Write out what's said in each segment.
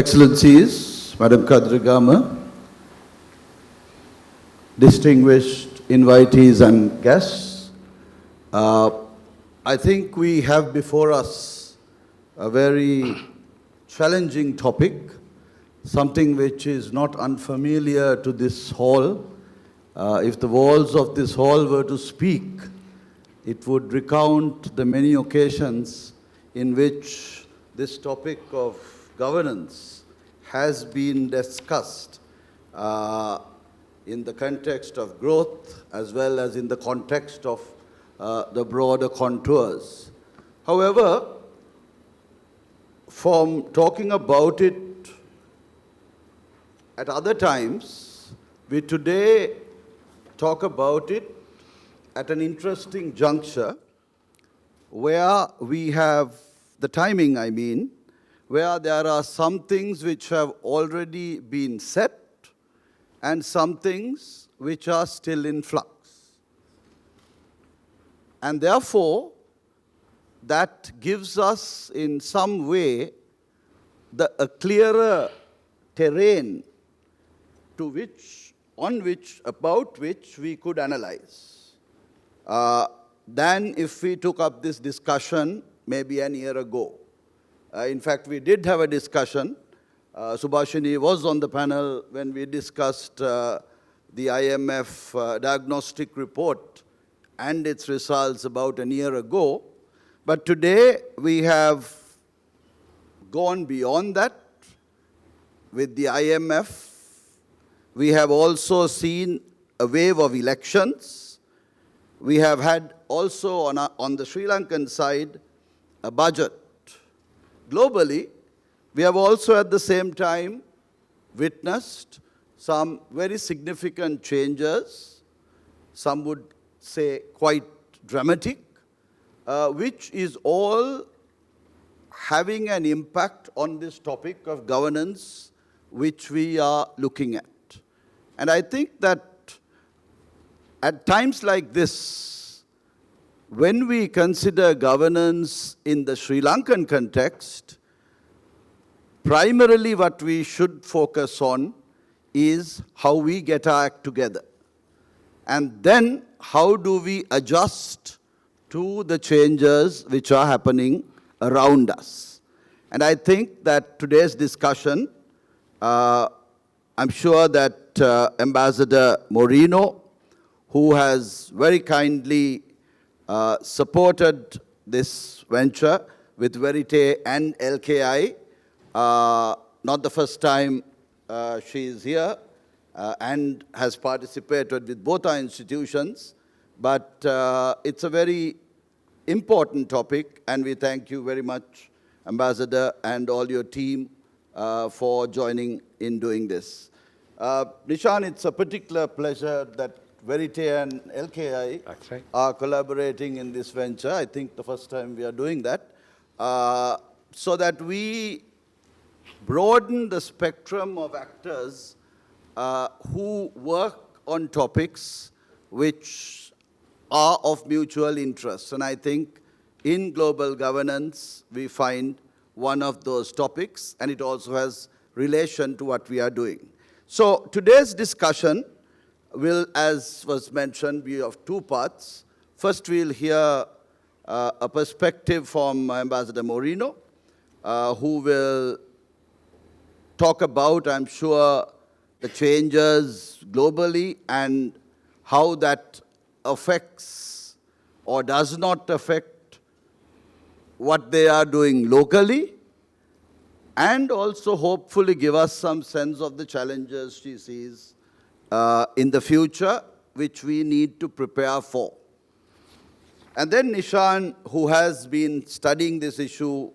Excellencies, Madam Kadirgamar, distinguished invitees and guests, I think we have before us a very challenging topic, something which is not unfamiliar to this hall. If the walls of this hall were to speak, it would recount the many occasions in which this topic of governance has been discussed in the context of growth as well as in the context of the broader contours. However, from talking about it at other times, we today talk about it at an interesting juncture where we have the timing, where there are some things which have already been set and some things which are still in flux. And therefore, that gives us in some way a clearer terrain about which we could analyze than if we took up this discussion maybe a year ago. In fact, we did have a discussion. Subhashini was on the panel when we discussed the IMF diagnostic report and its results about a year ago. But today we have gone beyond that with the IMF. We have also seen a wave of elections. We have had also on the Sri Lankan side a budget. Globally, we have also at the same time witnessed some very significant changes, some would say quite dramatic, which is all having an impact on this topic of governance which we are looking at. And I think that at times like this, when we consider governance in the Sri Lankan context, primarily what we should focus on is how we get our act together. And then how do we adjust to the changes which are happening around us. And I think that today's discussion, I'm sure that Ambassador Moreno, who has very kindly supported this venture with Verité and LKI, not the first time she is here and has participated with both our institutions, but it's a very important topic, and we thank you very much, Ambassador, and all your team for joining in doing this. Nishan, it's a particular pleasure that Verité and LKI are collaborating in this venture. I think the first time we are doing that, so that we broaden the spectrum of actors who work on topics which are of mutual interest. And I think in global governance, we find one of those topics, and it also has relation to what we are doing. So today's discussion will, as was mentioned, be of two parts. First, we'll hear a perspective from Ambassador Moreno, who will talk about, I'm sure, the changes globally and how that affects or does not affect what they are doing locally, and also hopefully give us some sense of the challenges she sees in the future, which we need to prepare for. And then Nishan, who has been studying this issue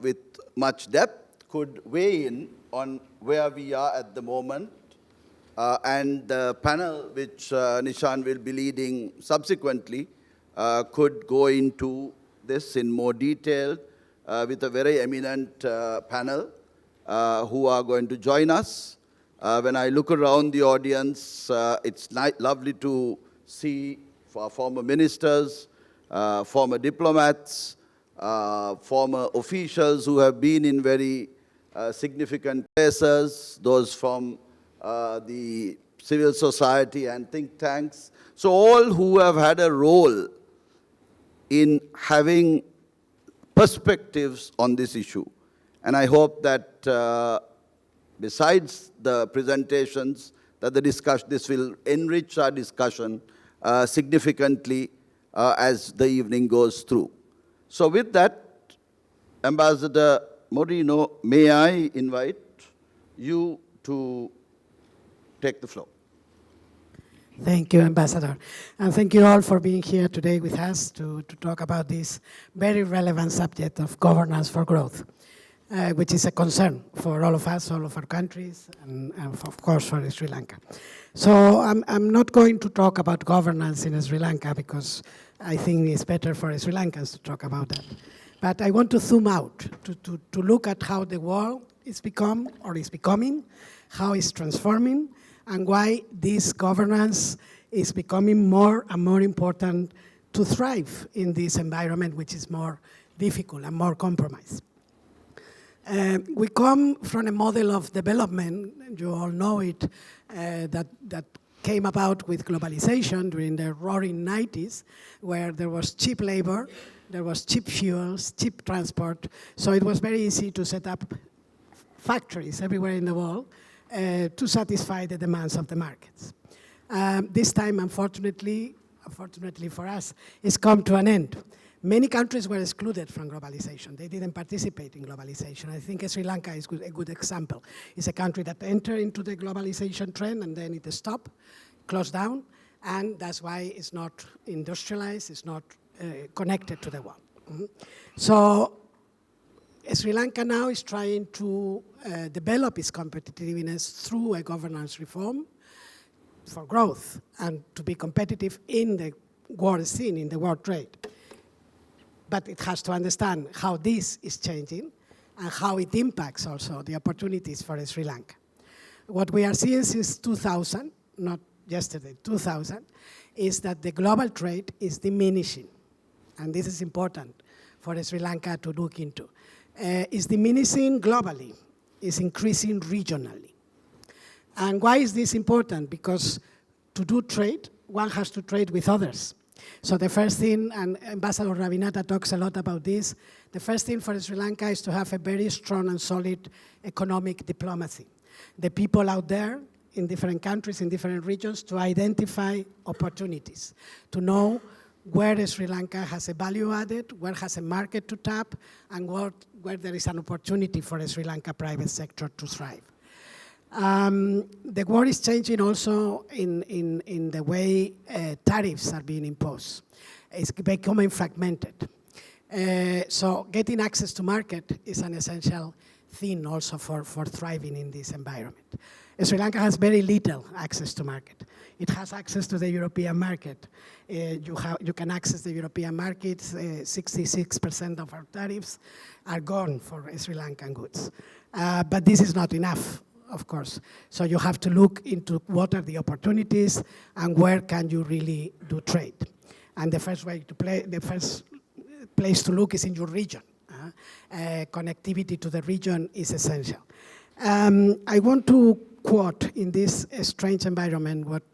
with much depth, could weigh in on where we are at the moment. And the panel, which Nishan will be leading subsequently, could go into this in more detail with a very eminent panel who are going to join us. When I look around the audience, it's lovely to see former ministers, former diplomats, former officials who have been in very significant places, those from the civil society and think tanks. So all who have had a role in having perspectives on this issue. And I hope that besides the presentations, that this will enrich our discussion significantly as the evening goes through. So with that, Ambassador Moreno, may I invite you to take the floor. Thank you, Ambassador. And thank you all for being here today with us to talk about this very relevant subject of governance for growth, which is a concern for all of us, all of our countries, and of course for Sri Lanka. So I'm not going to talk about governance in Sri Lanka because I think it's better for Sri Lankans to talk about that. But I want to zoom out to look at how the world is become or is becoming, how it's transforming, and why this governance is becoming more and more important to thrive in this environment, which is more difficult and more compromised. We come from a model of development, you all know it, that came about with globalization during the roaring 90s, where there was cheap labor, there was cheap fuels, cheap transport, so it was very easy to set up factories everywhere in the world to satisfy the demands of the markets. This time, unfortunately for us, it's come to an end. Many countries were excluded from globalization. They didn't participate in globalization. I think Sri Lanka is a good example. It's a country that entered into the globalization trend and then it stopped, closed down, and that's why it's not industrialized, it's not connected to the world. So Sri Lanka now is trying to develop its competitiveness through a governance reform for growth and to be competitive in the world scene, in the world trade. But it has to understand how this is changing and how it impacts also the opportunities for Sri Lanka. What we are seeing since 2000, not yesterday, 2000, is that the global trade is diminishing. And this is important for Sri Lanka to look into. It's diminishing globally, it's increasing regionally. And why is this important? Because to do trade, one has to trade with others. So the first thing, and Ambassador Ravinata talks a lot about this, the first thing for Sri Lanka is to have a very strong and solid economic diplomacy. The people out there in different countries, in different regions, to identify opportunities, to know where Sri Lanka has a value added, where has a market to tap, and where there is an opportunity for the Sri Lanka private sector to thrive. The world is changing also in the way tariffs are being imposed. It's becoming fragmented. So getting access to market is an essential thing also for thriving in this environment. Sri Lanka has very little access to market. It has access to the European market. You can access the European market. 66% of our tariffs are gone for Sri Lankan goods. But this is not enough, of course. So you have to look into what are the opportunities and where can you really do trade. And the first place to look is in your region. Connectivity to the region is essential. I want to quote in this strange environment what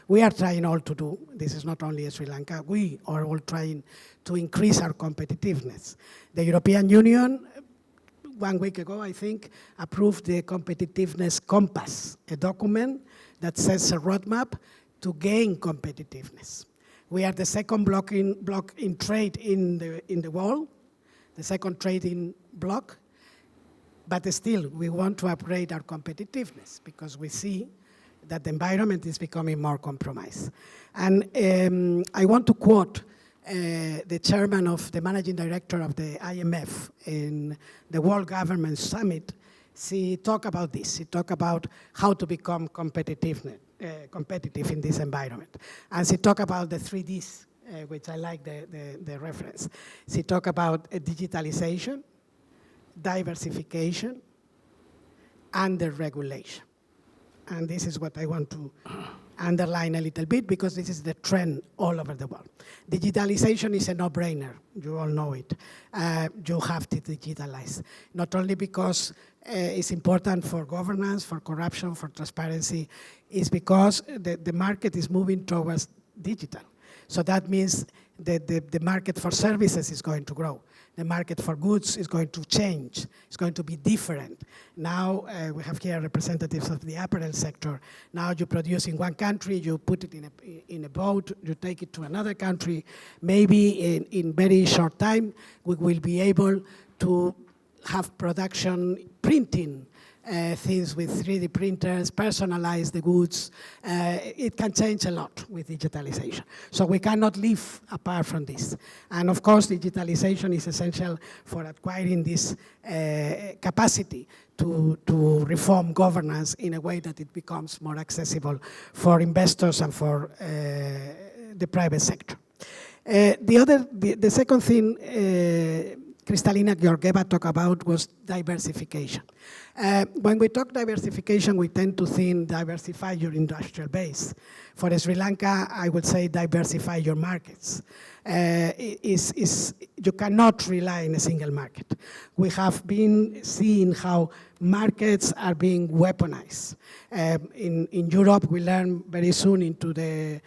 we are trying all to do. This is not only Sri Lanka. We are all trying to increase our competitiveness. The European Union, 1 week ago, I think, approved the Competitiveness Compass, a document that sets a roadmap to gain competitiveness. We are the second block in trade in the world, the second trading bloc, but still we want to upgrade our competitiveness because we see that the environment is becoming more compromised. And I want to quote the chairman of the managing director of the IMF in the World Government Summit. She talked about this. She talked about how to become competitive in this environment. And she talked about the 3Ds, which I like the reference. She talked about digitalization, diversification, and the regulation. And this is what I want to underline a little bit because this is the trend all over the world. Digitalization is a no-brainer. You all know it. You have to digitalize. Not only because is important for governance, for corruption, for transparency, is because the market is moving towards digital. So that means that the market for services is going to grow. The market for goods is going to change. It's going to be different. Now we have here representatives of the apparel sector. Now you produce in one country, you put it in a boat, you take it to another country. Maybe in very short time, we will be able to have production printing things with 3D printers, personalize the goods. It can change a lot with digitalization. So we cannot live apart from this. And of course, digitalization is essential for acquiring this capacity to reform governance in a way that it becomes more accessible for investors and for the private sector. The second thing Kristalina Georgieva talked about was diversification. When we talk diversification, we tend to think diversify your industrial base. For Sri Lanka, I would say diversify your markets. You cannot rely on a single market. We have been seeing how markets are being weaponized. In Europe, we learn very soon into the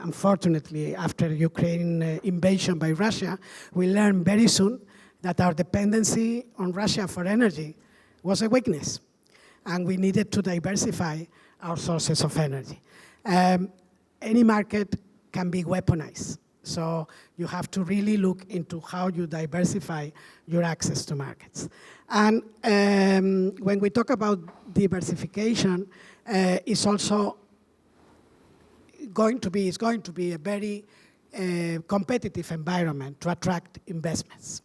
unfortunately, after Ukraine invasion by Russia, we learned very soon that our dependency on Russia for energy was a weakness, and we needed to diversify our sources of energy. Any market can be weaponized, so you have to really look into how you diversify your access to markets. And when we talk about diversification, it's also going to be a very competitive environment to attract investments.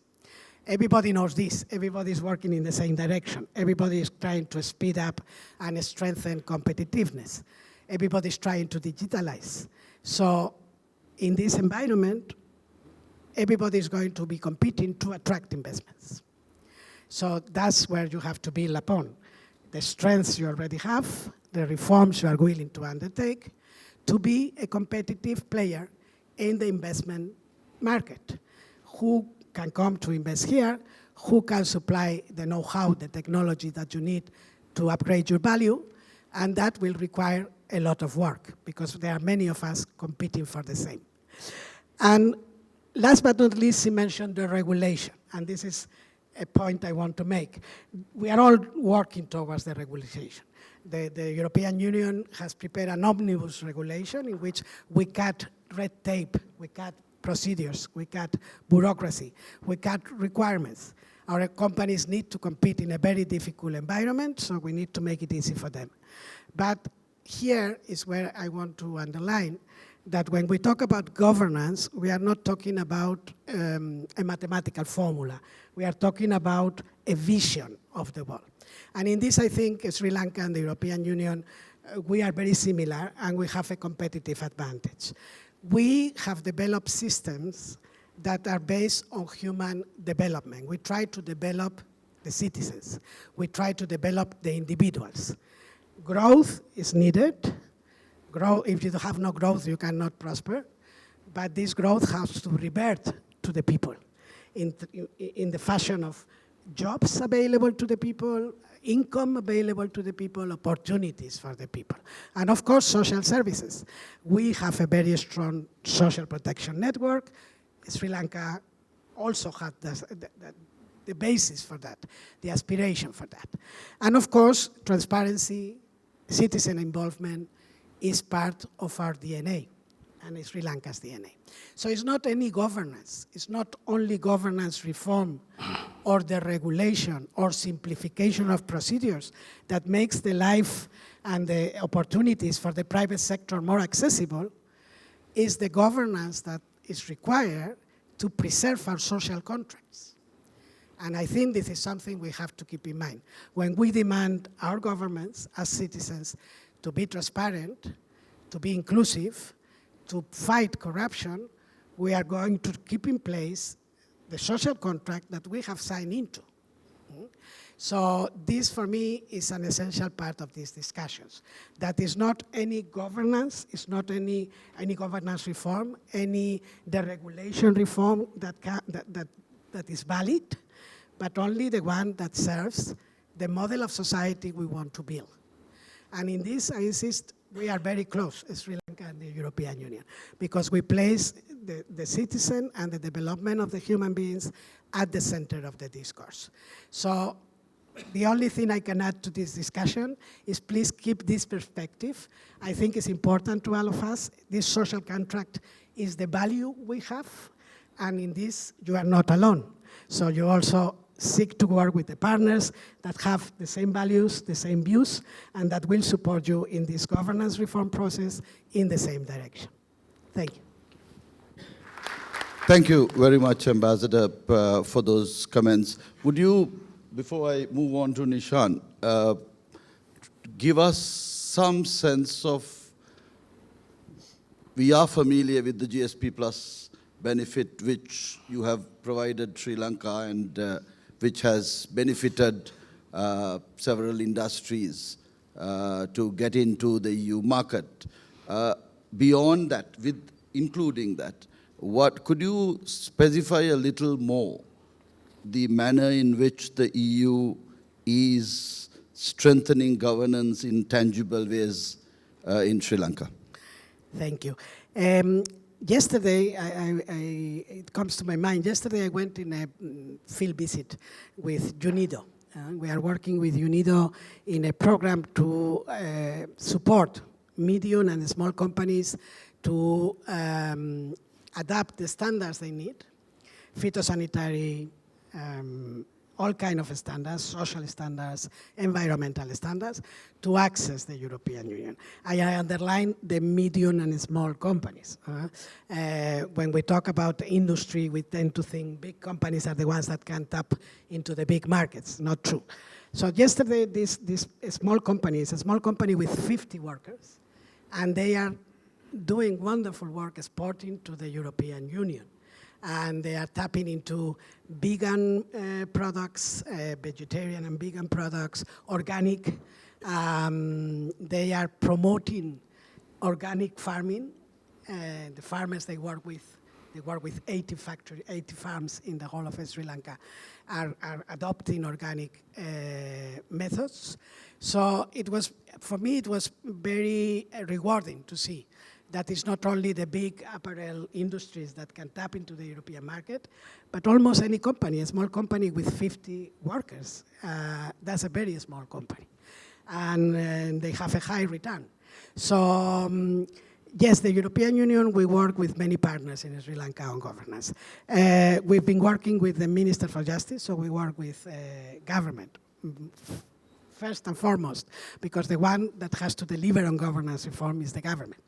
Everybody knows this. Everybody is working in the same direction. Everybody is trying to speed up and strengthen competitiveness. Everybody is trying to digitalize. So in this environment, everybody is going to be competing to attract investments. So that's where you have to build upon the strengths you already have, the reforms you are willing to undertake, to be a competitive player in the investment market. Who can come to invest here? Who can supply the know-how, the technology that you need to upgrade your value? And that will require a lot of work because there are many of us competing for the same. And last but not least, he mentioned the regulation. And this is a point I want to make. We are all working towards the regulation. The European Union has prepared an omnibus regulation in which we cut red tape, we cut procedures, we cut bureaucracy, we cut requirements. Our companies need to compete in a very difficult environment, so we need to make it easy for them. But here is where I want to underline that when we talk about governance, we are not talking about a mathematical formula. We are talking about a vision of the world. And in this, I think Sri Lanka and the European Union, we are very similar and we have a competitive advantage. We have developed systems that are based on human development. We try to develop the citizens. We try to develop the individuals. Growth is needed. If you have no growth, you cannot prosper. But this growth has to revert to the people in the fashion of jobs available to the people, income available to the people, opportunities for the people. And of course, social services. We have a very strong social protection network. Sri Lanka also had the basis for that, the aspiration for that. And of course, transparency, citizen involvement is part of our DNA and Sri Lanka's DNA. So it's not any governance. It's not only governance reform or the regulation or simplification of procedures that makes the life and the opportunities for the private sector more accessible. It's the governance that is required to preserve our social contracts. And I think this is something we have to keep in mind. When we demand our governments as citizens to be transparent, to be inclusive, to fight corruption, we are going to keep in place the social contract that we have signed into. So this, for me, is an essential part of these discussions. That is not any governance, it's not any governance reform, any deregulation reform that is valid, but only the one that serves the model of society we want to build. And in this, I insist, we are very close, Sri Lanka and the European Union, because we place the citizen and the development of the human beings at the center of the discourse. So the only thing I can add to this discussion is please keep this perspective. I think it's important to all of us. This social contract is the value we have, and in this, you are not alone. So you also seek to work with the partners that have the same values, the same views, and that will support you in this governance reform process in the same direction. Thank you. Thank you very much, Ambassador, for those comments. Would you, before I move on to Nishan, give us some sense of, we are familiar with the GSP Plus benefit which you have provided Sri Lanka and which has benefited several industries to get into the EU market. Beyond that, with including that, what could you specify a little more the manner in which the EU is strengthening governance in tangible ways in Sri Lanka? Thank you. Yesterday, it comes to my mind, yesterday I went in a field visit with UNIDO. We are working with UNIDO in a program to support medium and small companies to adapt the standards they need, phytosanitary, all kind of standards, social standards, environmental standards, to access the European Union. I underline the medium and small companies. When we talk about industry, we tend to think big companies are the ones that can tap into the big markets. Not true. So yesterday, this small company is a small company with 50 workers, and they are doing wonderful work exporting to the European Union. And they are tapping into vegan products, vegetarian and vegan products, organic. They are promoting organic farming. The farmers they work with 80 farms in the whole of Sri Lanka, are adopting organic methods. So it was, for me, it was very rewarding to see that it's not only the big apparel industries that can tap into the European market, but almost any company, a small company with 50 workers, that's a very small company. And they have a high return. So yes, the European Union, we work with many partners in Sri Lanka on governance. We've been working with the Minister for Justice, so we work with government, first and foremost, because the one that has to deliver on governance reform is the government.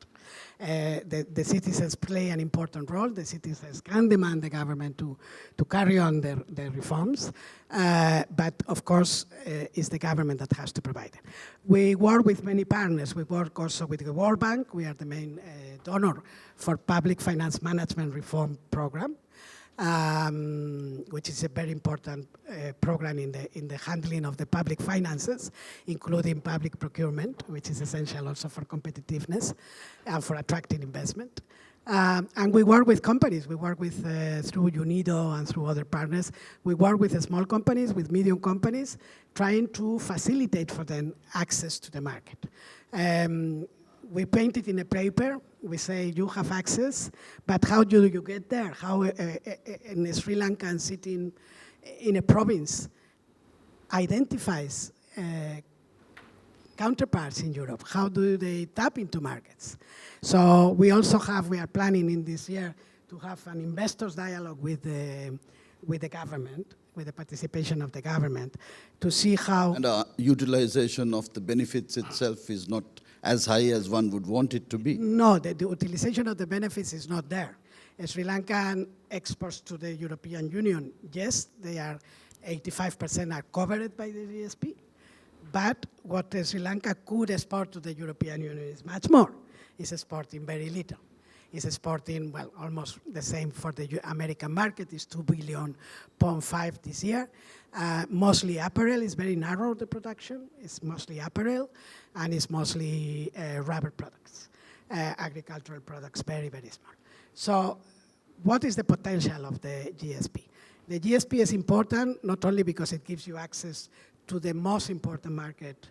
The citizens play an important role. The citizens can demand the government to carry on their reforms, but of course, it's the government that has to provide it. We work with many partners. We work also with the World Bank. We are the main donor for Public Finance Management Reform Program, which is a very important program in the handling of the public finances, including public procurement, which is essential also for competitiveness and for attracting investment. And we work with companies. We work with, through UNIDO and through other partners, we work with small companies, with medium companies, trying to facilitate for them access to the market. We paint it in a paper. We say you have access, but how do you get there? How a Sri Lankan sitting in a province identifies counterparts in Europe? How do they tap into markets? So we also have, we are planning in this year to have an investors dialogue with the government, with the participation of the government, to see how... And utilization of the benefits itself is not as high as one would want it to be. No, the utilization of the benefits is not there. Sri Lankan exports to the European Union, yes, they are 85% are covered by the GSP, but what Sri Lanka could export to the European Union is much more. It's exporting very little. It's exporting, well, almost the same for the American market. It's 2.5 billion this year. Mostly apparel. Is very narrow, the production. It's mostly apparel, and it's mostly rubber products, agricultural products, very, very small. So what is the potential of the GSP? The GSP is important not only because it gives you access to the most important market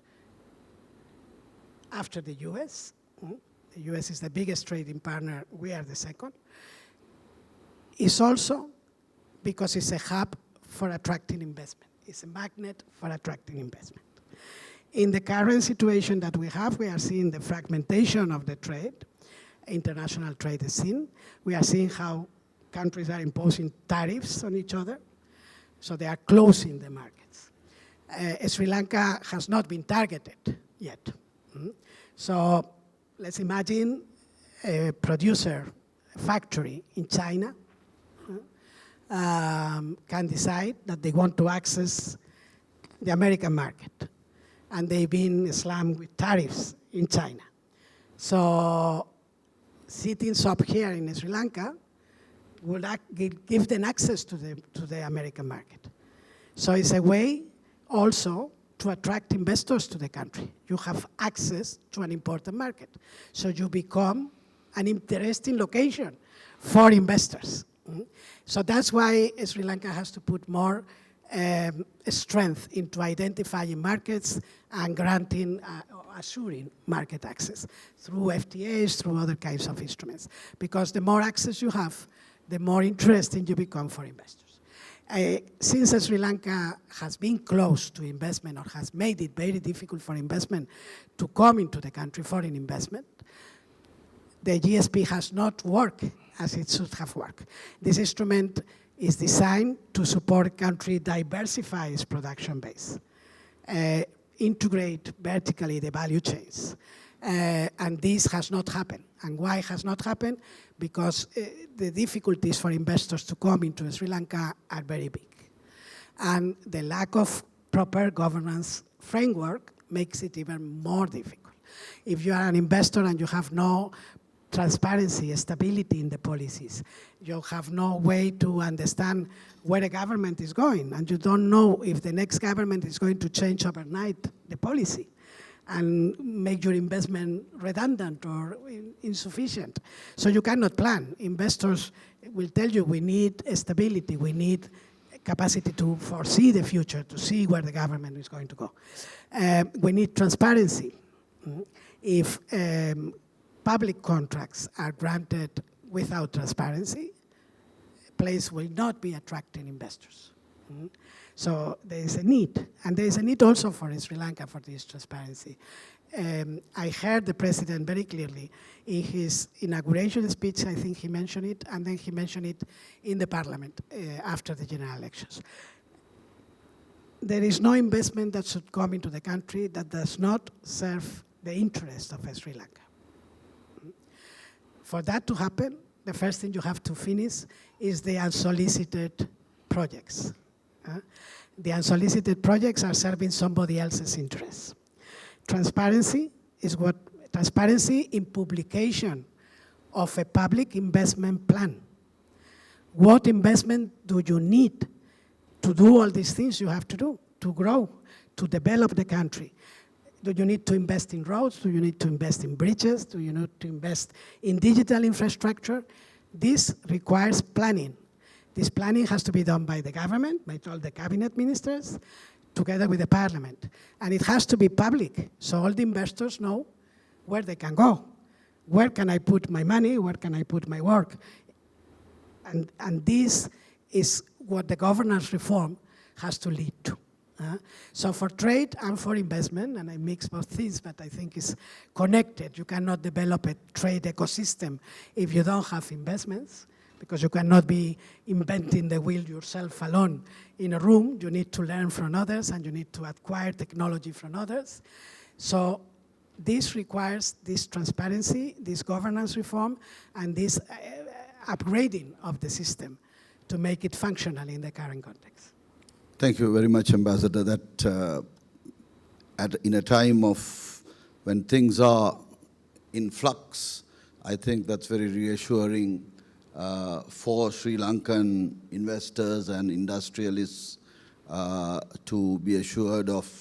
after the US. The US is the biggest trading partner, we are the second. It's also because it's a hub for attracting investment. It's a magnet for attracting investment. In the current situation that we are seeing the fragmentation of the trade, international trade is seen. We are seeing how countries are imposing tariffs on each other, so they are closing the markets. Sri Lanka has not been targeted yet. So let's imagine a producer, a factory in China, can decide that they want to access the American market, and they've been slammed with tariffs in China. So sitting up here in Sri Lanka would give them access to the American market. So it's a way also to attract investors to the country. You have access to an important market. So you become an interesting location for investors. So that's why Sri Lanka has to put more strength into identifying markets and granting, assuring market access through FTAs, through other kinds of instruments. Because the more access you have, the more interesting you become for investors. Since Sri Lanka has been close to investment or has made it very difficult for investment to come into the country, foreign investment, the GSP has not worked as it should have worked. This instrument is designed to support a country diversify its production base, integrate vertically the value chains. And this has not happened. And why has not happened? Because the difficulties for investors to come into Sri Lanka are very big. And the lack of proper governance framework makes it even more difficult. If you are an investor and you have no transparency, stability in the policies, you have no way to understand where the government is going, and you don't know if the next government is going to change overnight the policy and make your investment redundant or insufficient. So you cannot plan. Investors will tell you we need stability, we need capacity to foresee the future, to see where the government is going to go. We need transparency. If public contracts are granted without transparency, a place will not be attracting investors. So there is a need, and there is a need also for Sri Lanka for this transparency. I heard the president very clearly in his inauguration speech. I think he mentioned it, and then he mentioned it in the parliament after the general elections. There is no investment that should come into the country that does not serve the interest of Sri Lanka. For that to happen, the first thing you have to finish is the unsolicited projects. The unsolicited projects are serving somebody else's interests. Transparency in publication of a public investment plan. What investment do you need to do all these things you have to do, to grow, to develop the country? Do you need to invest in roads? Do you need to invest in bridges? Do you need to invest in digital infrastructure? This requires planning. This planning has to be done by the government, by all the cabinet ministers, together with the parliament. And it has to be public, so all the investors know where they can go. Where can I put my money? Where can I put my work? And this is what the governance reform has to lead to. So for trade and for investment, and I mix both things, but I think it's connected. You cannot develop a trade ecosystem if you don't have investments, because you cannot be inventing the wheel yourself alone in a room. You need to learn from others, and you need to acquire technology from others. So this requires this transparency, this governance reform, and this upgrading of the system to make it functional in the current context. Thank you very much, Ambassador. That in a time of when things are in flux, I think that's very reassuring for Sri Lankan investors and industrialists to be assured of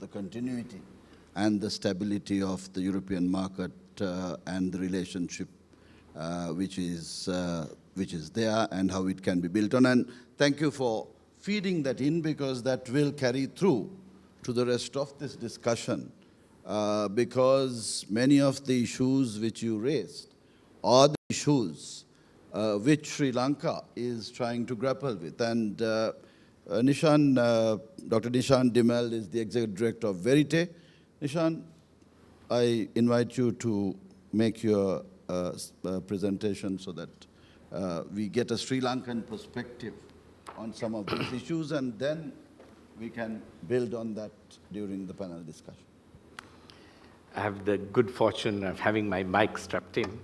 the continuity and the stability of the European market and the relationship which is there and how it can be built on. And thank you for feeding that in, because that will carry through to the rest of this discussion because many of the issues which you raised are the issues which Sri Lanka is trying to grapple with. And Nishan, Dr. Nishan Dimel is the Executive Director of Verité. Nishan, I invite you to make your presentation so that we get a Sri Lankan perspective on some of these issues, and then we can build on that during the panel discussion. I have the good fortune of having my mic strapped in.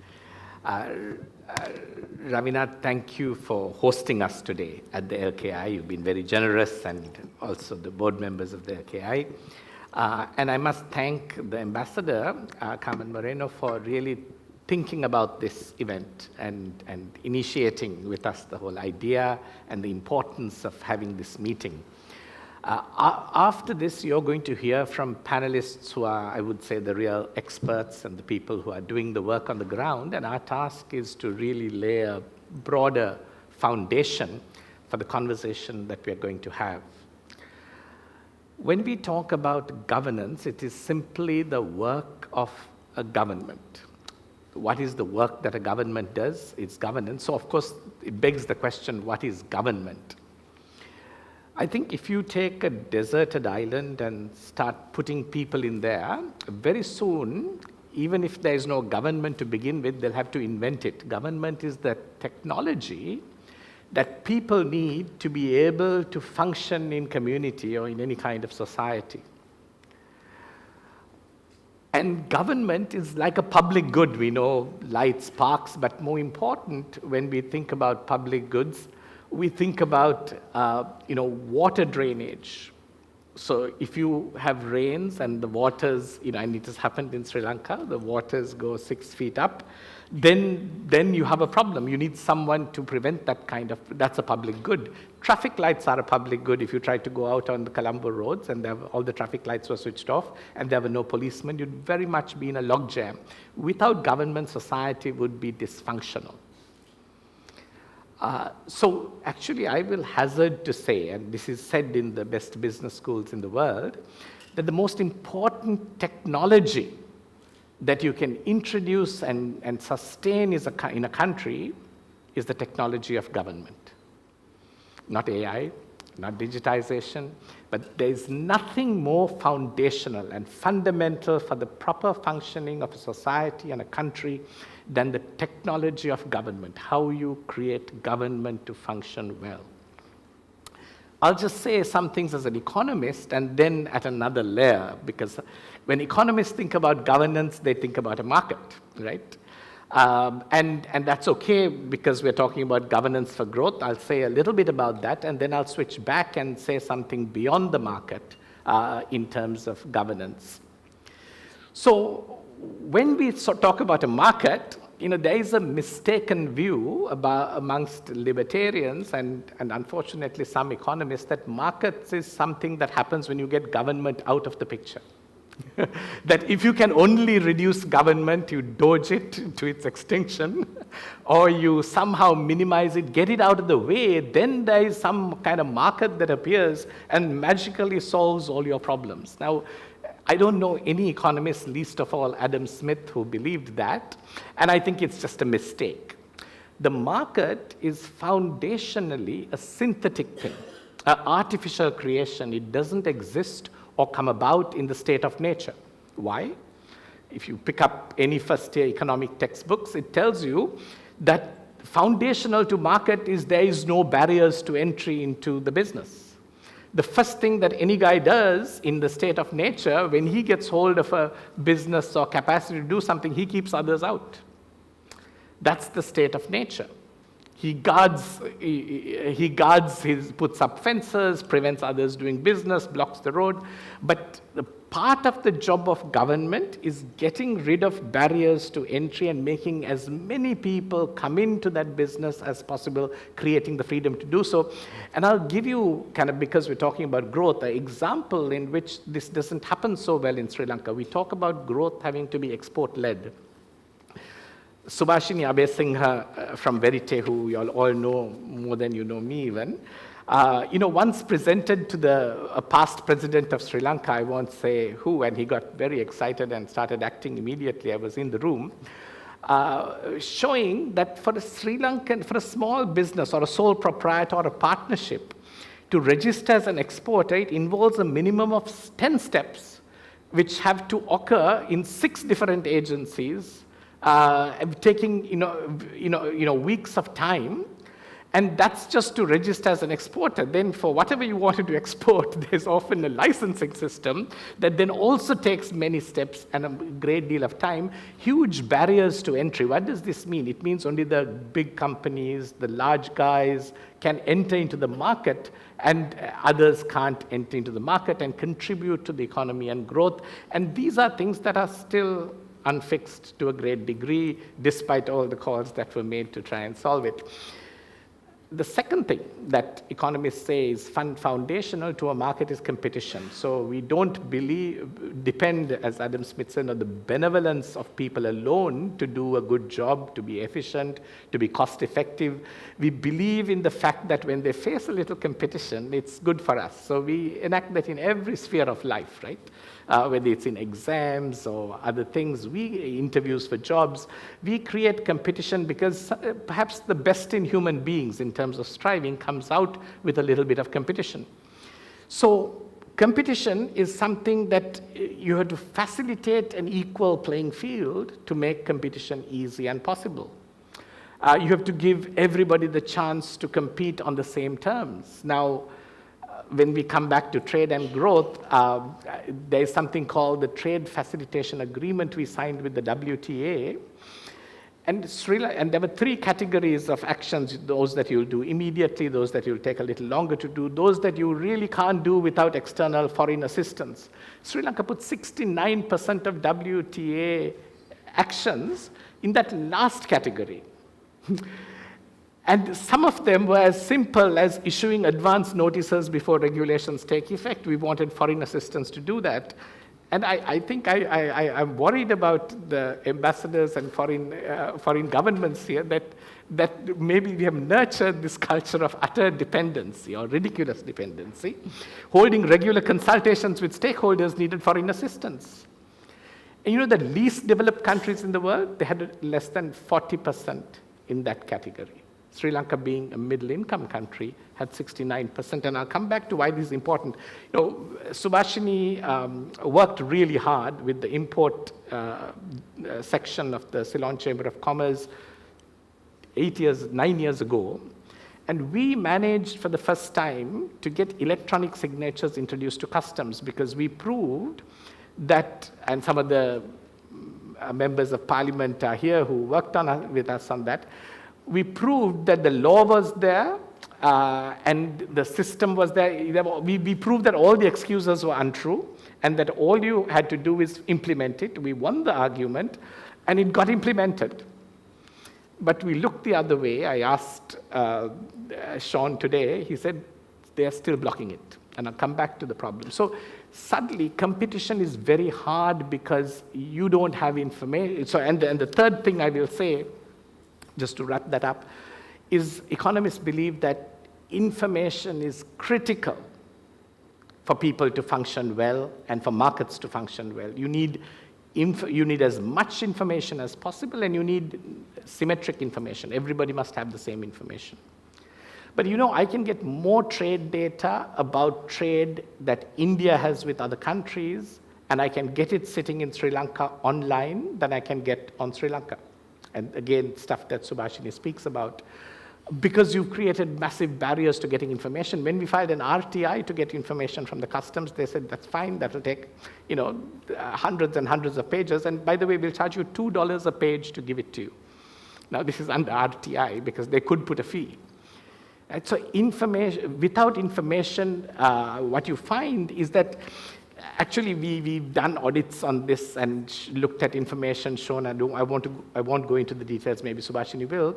Ravinath, thank you for hosting us today at the LKI. You've been very generous, and also the board members of the LKI. And I must thank the ambassador, Carmen Moreno, for really thinking about this event and initiating with us the whole idea and the importance of having this meeting. After this, you're going to hear from panelists who are, I would say, the real experts and the people who are doing the work on the ground, and our task is to really lay a broader foundation for the conversation that we are going to have. When we talk about governance, it is simply the work of a government. What is the work that a government does? It's governance. So, of course, it begs the question, what is government? I think if you take a deserted island and start putting people in there, very soon, even if there is no government to begin with, they'll have to invent it. Government is the technology that people need to be able to function in community or in any kind of society. And government is like a public good. We know lights, parks, but more important, when we think about public goods, we think about water drainage. So if you have rains and the waters, and it has happened in Sri Lanka, the waters go 6 feet up, then you have a problem. You need someone to prevent that that's a public good. Traffic lights are a public good. If you try to go out on the Colombo roads and all the traffic lights were switched off and there were no policemen, you'd very much be in a logjam. Without government, society would be dysfunctional. So actually, I will hazard to say, and this is said in the best business schools in the world, that the most important technology that you can introduce and sustain in a country is the technology of government. Not AI, not digitization, but there is nothing more foundational and fundamental for the proper functioning of a society and a country than the technology of government, how you create government to function well. I'll just say some things as an economist and then at another layer, because when economists think about governance, they think about a market, right? And that's okay because we're talking about governance for growth. I'll say a little bit about that, and then I'll switch back and say something beyond the market in terms of governance. So when we talk about a market, there is a mistaken view amongst libertarians and unfortunately some economists that markets is something that happens when you get government out of the picture. That if you can only reduce government, you doge it to its extinction, or you somehow minimize it, get it out of the way, then there is some kind of market that appears and magically solves all your problems. Now, I don't know any economist, least of all Adam Smith, who believed that, and I think it's just a mistake. The market is foundationally a synthetic thing, an artificial creation. It doesn't exist or come about in the state of nature. Why? If you pick up any first-year economic textbooks, it tells you that foundational to market is there is no barriers to entry into the business. The first thing that any guy does in the state of nature, when he gets hold of a business or capacity to do something, he keeps others out. That's the state of nature. He puts up fences, prevents others doing business, blocks the road. But the part of the job of government is getting rid of barriers to entry and making as many people come into that business as possible, creating the freedom to do so. And I'll give you, because we're talking about growth, an example in which this doesn't happen so well in Sri Lanka. We talk about growth having to be export-led. Subhashini Abesinghe from Verité, who you all know more than you know me even, Once presented to a past president of Sri Lanka, I won't say who, and he got very excited and started acting immediately. I was in the room, showing that for a small business or a sole proprietor or a partnership, to register as an exporter, it involves a minimum of 10 steps, which have to occur in 6 different agencies, taking weeks of time. And that's just to register as an exporter. Then for whatever you wanted to export, there's often a licensing system that then also takes many steps and a great deal of time. Huge barriers to entry. What does this mean? It means only the big companies, the large guys can enter into the market, and others can't enter into the market and contribute to the economy and growth. And these are things that are still unfixed to a great degree, despite all the calls that were made to try and solve it. The second thing that economists say is foundational to a market is competition. So we don't depend, as Adam Smith said, on the benevolence of people alone to do a good job, to be efficient, to be cost effective. We believe in the fact that when they face a little competition, it's good for us. So we enact that in every sphere of life, right? Whether it's in exams or other things, interviews for jobs, we create competition because perhaps the best in human beings in terms of striving comes out with a little bit of competition. So competition is something that you have to facilitate an equal playing field to make competition easy and possible. You have to give everybody the chance to compete on the same terms. Now, when we come back to trade and growth, there is something called the Trade Facilitation Agreement we signed with the WTA. And there were 3 categories of actions, those that you'll do immediately, those that you'll take a little longer to do, those that you really can't do without external foreign assistance. Sri Lanka put 69% of WTA actions in that last category. And some of them were as simple as issuing advance notices before regulations take effect. We wanted foreign assistance to do that. And I think I'm worried about the ambassadors and foreign governments here that maybe we have nurtured this culture of utter dependency or ridiculous dependency. Holding regular consultations with stakeholders needed foreign assistance. And the least developed countries in the world, they had less than 40% in that category. Sri Lanka, being a middle-income country, had 69%, and I'll come back to why this is important. Subhashini worked really hard with the import section of the Ceylon Chamber of Commerce 9 years ago, and we managed for the first time to get electronic signatures introduced to customs because we proved that, and some of the members of parliament are here who worked with us on that, we proved that the law was there and the system was there. We proved that all the excuses were untrue and that all you had to do is implement it. We won the argument and it got implemented. But we looked the other way. I asked Sean today, he said they're still blocking it. And I'll come back to the problem. So suddenly competition is very hard because you don't have information. So, and the third thing I will say, just to wrap that up, is economists believe that information is critical for people to function well and for markets to function well. You need as much information as possible, and you need symmetric information. Everybody must have the same information. But I can get more trade data about trade that India has with other countries, and I can get it sitting in Sri Lanka online than I can get on Sri Lanka. And again, stuff that Subhashini speaks about. Because you've created massive barriers to getting information. When we filed an RTI to get information from the customs, they said, that's fine, that'll take hundreds and hundreds of pages. And by the way, we'll charge you $2 a page to give it to you. Now, this is under RTI because they could put a fee. Right? So without information, what you find is that actually, we've done audits on this and looked at information shown. I won't go into the details. Maybe Subhashini will.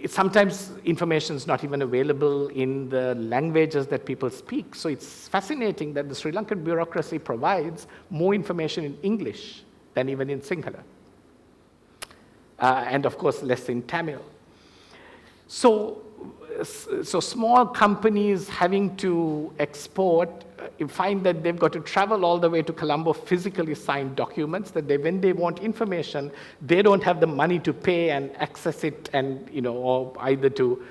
Sometimes information is not even available in the languages that people speak. So it's fascinating that the Sri Lankan bureaucracy provides more information in English than even in Sinhala. And of course, less in Tamil. So so small companies having to export, you find that they've got to travel all the way to Colombo, physically sign documents that when they want information, they don't have the money to pay and access it, and or either to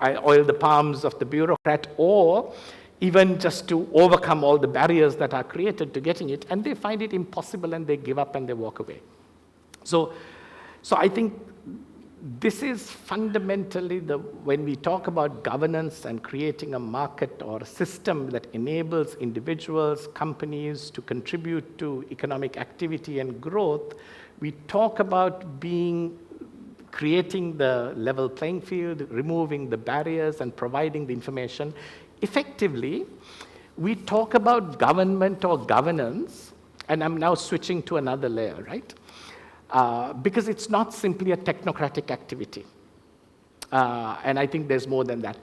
oil the palms of the bureaucrat, or even just to overcome all the barriers that are created to getting it, and they find it impossible and they give up and they walk away. So I think this is fundamentally when we talk about governance and creating a market or a system that enables individuals, companies to contribute to economic activity and growth, we talk about creating the level playing field, removing the barriers, and providing the information. Effectively, we talk about government or governance, and I'm now switching to another layer, right? Because it's not simply a technocratic activity. And I think there's more than that.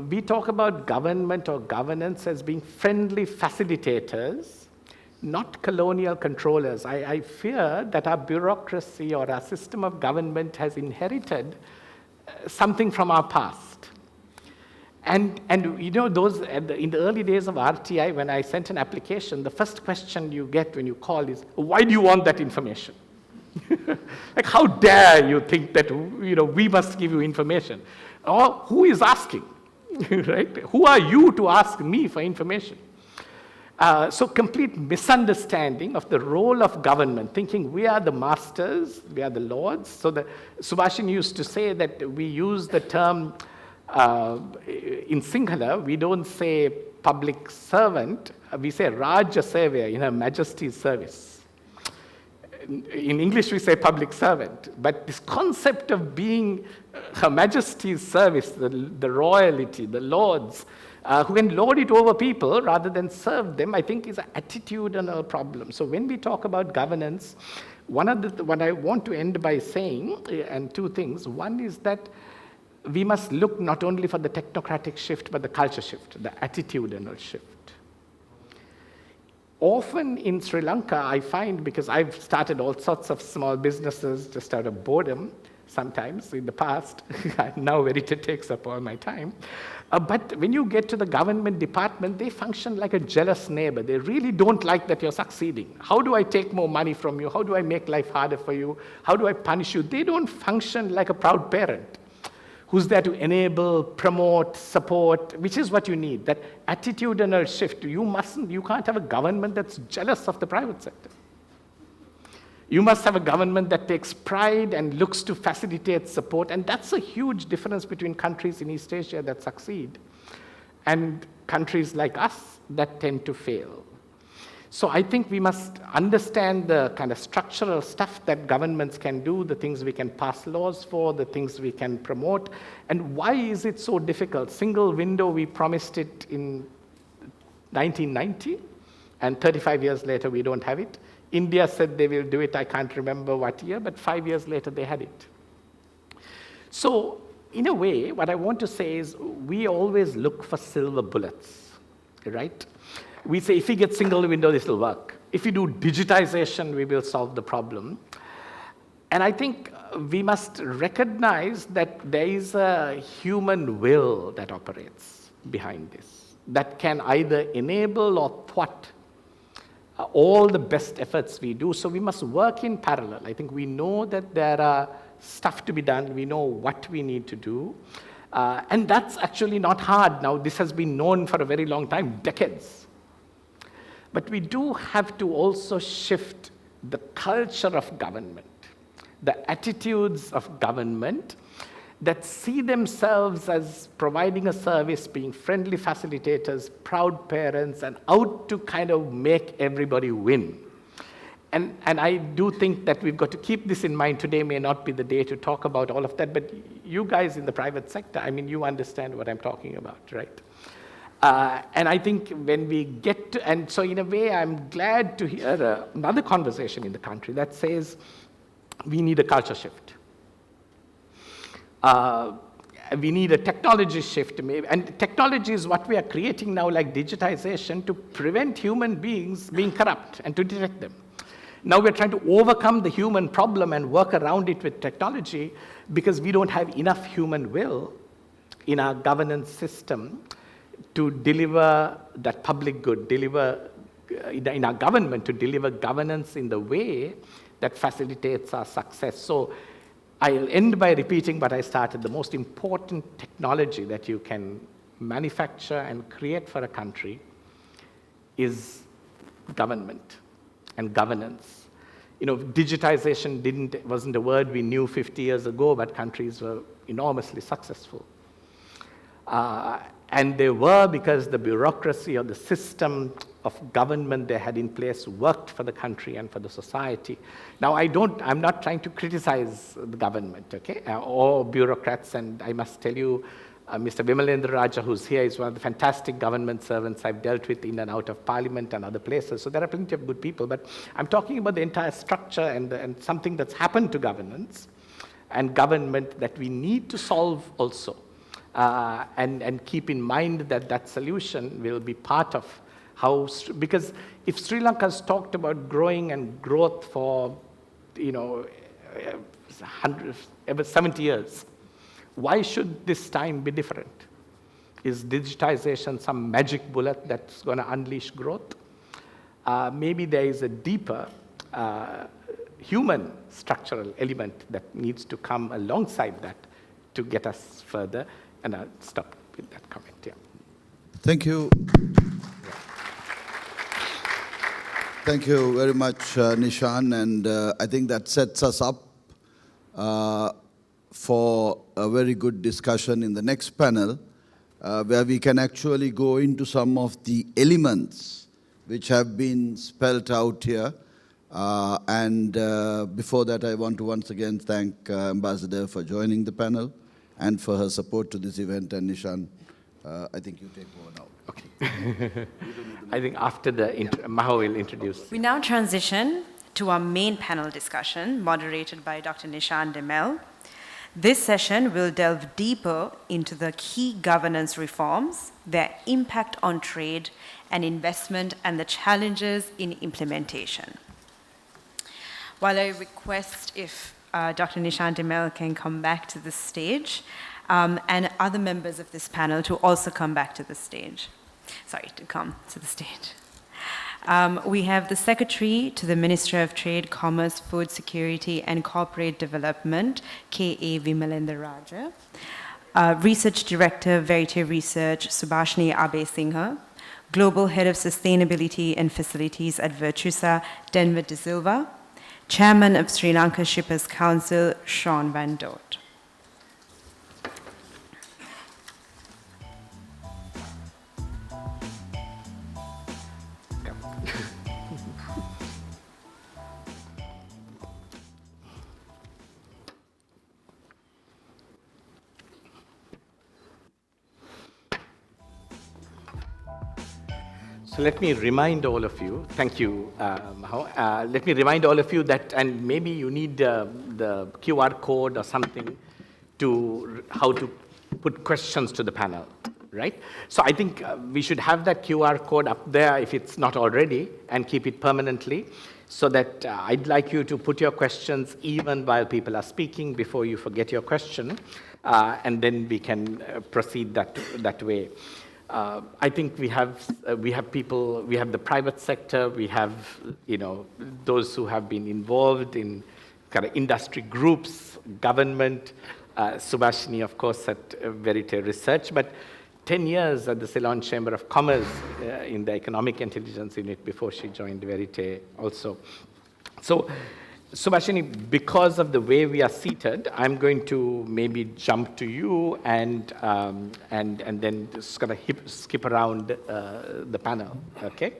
We talk about government or governance as being friendly facilitators, not colonial controllers. I fear that our bureaucracy or our system of government has inherited something from our past. And those in the early days of RTI, when I sent an application, the first question you get when you call is, why do you want that information? Like, how dare you think that we must give you information? Or who is asking? Right? Who are you to ask me for information? So complete misunderstanding of the role of government, thinking we are the masters, we are the lords. So Subhashin used to say that we use the term in singular, we don't say public servant, we say Raja Sevya, in Her Majesty's service. In English, we say public servant, but this concept of being Her Majesty's service, the royalty, the lords, who can lord it over people rather than serve them, I think is an attitudinal problem. So when we talk about governance, what I want to end by saying, and two things. One is that we must look not only for the technocratic shift, but the culture shift, the attitudinal shift. Often in Sri Lanka, I find, because I've started all sorts of small businesses just out of boredom, sometimes in the past, now Verité takes up all my time, but when you get to the government department, they function like a jealous neighbor. They really don't like that you're succeeding. How do I take more money from you? How do I make life harder for you? How do I punish you? They don't function like a proud parent who's there to enable, promote, support, which is what you need, that attitudinal shift. You can't have a government that's jealous of the private sector. You must have a government that takes pride and looks to facilitate support, and that's a huge difference between countries in East Asia that succeed and countries like us that tend to fail. So I think we must understand the kind of structural stuff that governments can do, the things we can pass laws for, the things we can promote, and why is it so difficult? Single window, we promised it in 1990, and 35 years later we don't have it. India said they will do it, I can't remember what year, but 5 years later they had it. So in a way, what I want to say is we always look for silver bullets, right? We say, if we get single window, this will work. If we do digitization, we will solve the problem. And I think we must recognize that there is a human will that operates behind this, that can either enable or thwart all the best efforts we do. So we must work in parallel. I think we know that there are stuff to be done. We know what we need to do. And that's actually not hard. Now, this has been known for a very long time, decades. But we do have to also shift the culture of government, the attitudes of government that see themselves as providing a service, being friendly facilitators, proud parents, and out to kind of make everybody win. And I do think that we've got to keep this in mind. Today may not be the day to talk about all of that, but you guys in the private sector, I mean, you understand what I'm talking about, right? And I think when we get to, and so in a way, I'm glad to hear another conversation in the country that says we need a culture shift. We need a technology shift, maybe. And technology is what we are creating now, like digitization, to prevent human beings being corrupt and to detect them. Now we're trying to overcome the human problem and work around it with technology because we don't have enough human will in our governance system to deliver that public good, in our government to deliver governance in the way that facilitates our success. So I'll end by repeating what I started. The most important technology that you can manufacture and create for a country is government and governance. Digitization wasn't a word we knew 50 years ago, but countries were enormously successful. And they were because the bureaucracy or the system of government they had in place worked for the country and for the society. Now, I'm not trying to criticize the government, okay, or bureaucrats, and I must tell you, Mr. Vimalendra Raja, who's here, is one of the fantastic government servants I've dealt with in and out of Parliament and other places. So there are plenty of good people, but I'm talking about the entire structure and something that's happened to governance and government that we need to solve also. And keep in mind that solution will be part of how, because if Sri Lanka's talked about growing and growth for, ever 70 years, why should this time be different? Is digitization some magic bullet that's going to unleash growth? Maybe there is a deeper human structural element that needs to come alongside that to get us further. And I'll stop with that comment, yeah. Thank you. Thank you very much, Nishan. And I think that sets us up for a very good discussion in the next panel, where we can actually go into some of the elements which have been spelt out here. Before that, I want to once again thank Ambassador for joining the panel and for her support to this event. And Nishan, I think you take over now. Okay. I think after Maho will introduce. We now transition to our main panel discussion, moderated by Dr. Nishan Demel. This session will delve deeper into the key governance reforms, their impact on trade and investment, and the challenges in implementation. While I request if Dr. Nishan Demel can come back to the stage, and other members of this panel to also come back to the stage. To come to the stage. We have the Secretary to the Ministry of Trade, Commerce, Food Security and Corporate Development, K.A. Vimalendra Raja. Research Director, Verité Research, Subhashini Abe Singha. Global Head of Sustainability and Facilities at Virtusa, Denver De Silva. Chairman of Sri Lanka Shippers Council, Sean Van Dort. So let me remind all of you, thank you, Maho. Let me remind all of you that, and maybe you need the QR code or something to how to put questions to the panel, right? So I think we should have that QR code up there if it's not already, and keep it permanently, so that I'd like you to put your questions even while people are speaking before you forget your question, and then we can proceed that way. I think we have people, we have the private sector, we have those who have been involved in kind of industry groups, government, Subhashini, of course, at Verité Research, but 10 years at the Ceylon Chamber of Commerce in the Economic Intelligence Unit before she joined Verité also. So, Subhashini, because of the way we are seated, I'm going to maybe jump to you and then just kind of skip around the panel, okay?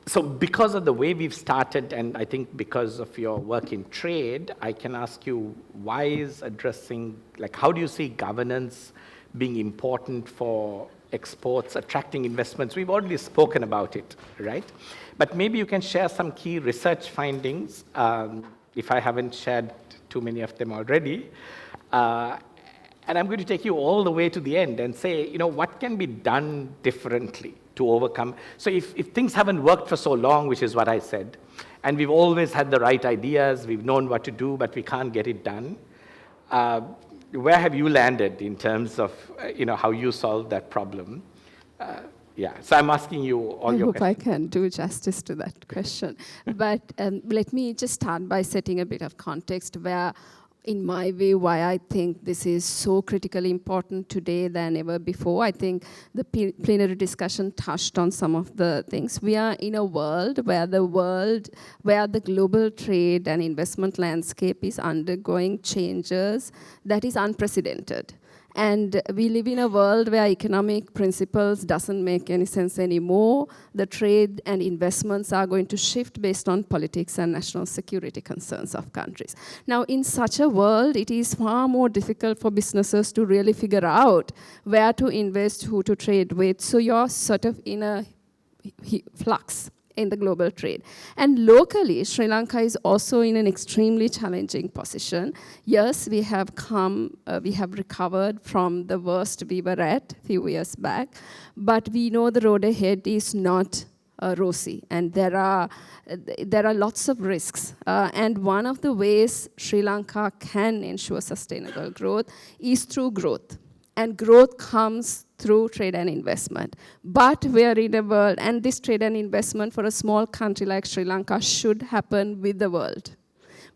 So because of the way we've started, and I think because of your work in trade, I can ask you, why is addressing, like, how do you see governance being important for exports, attracting investments? We've already spoken about it, right? But maybe you can share some key research findings, if I haven't shared too many of them already. And I'm going to take you all the way to the end and say, what can be done differently to overcome? So if things haven't worked for so long, which is what I said, and we've always had the right ideas, we've known what to do, but we can't get it done, where have you landed in terms of how you solve that problem? So I'm asking you all I your hope questions. I can do justice to that question. But let me just start by setting a bit of context where, in my view, why I think this is so critically important today than ever before. I think the plenary discussion touched on some of the things. We are in a world where the global trade and investment landscape is undergoing changes that is unprecedented. And we live in a world where economic principles doesn't make any sense anymore. The trade and investments are going to shift based on politics and national security concerns of countries. Now, in such a world, it is far more difficult for businesses to really figure out where to invest, who to trade with. So you're sort of in a flux in the global trade. And locally, Sri Lanka is also in an extremely challenging position. Yes, we have recovered from the worst we were at a few years back, but we know the road ahead is not rosy, and there are lots of risks. And one of the ways Sri Lanka can ensure sustainable growth is through growth. And growth comes through trade and investment. But we are in a world, and this trade and investment for a small country like Sri Lanka should happen with the world.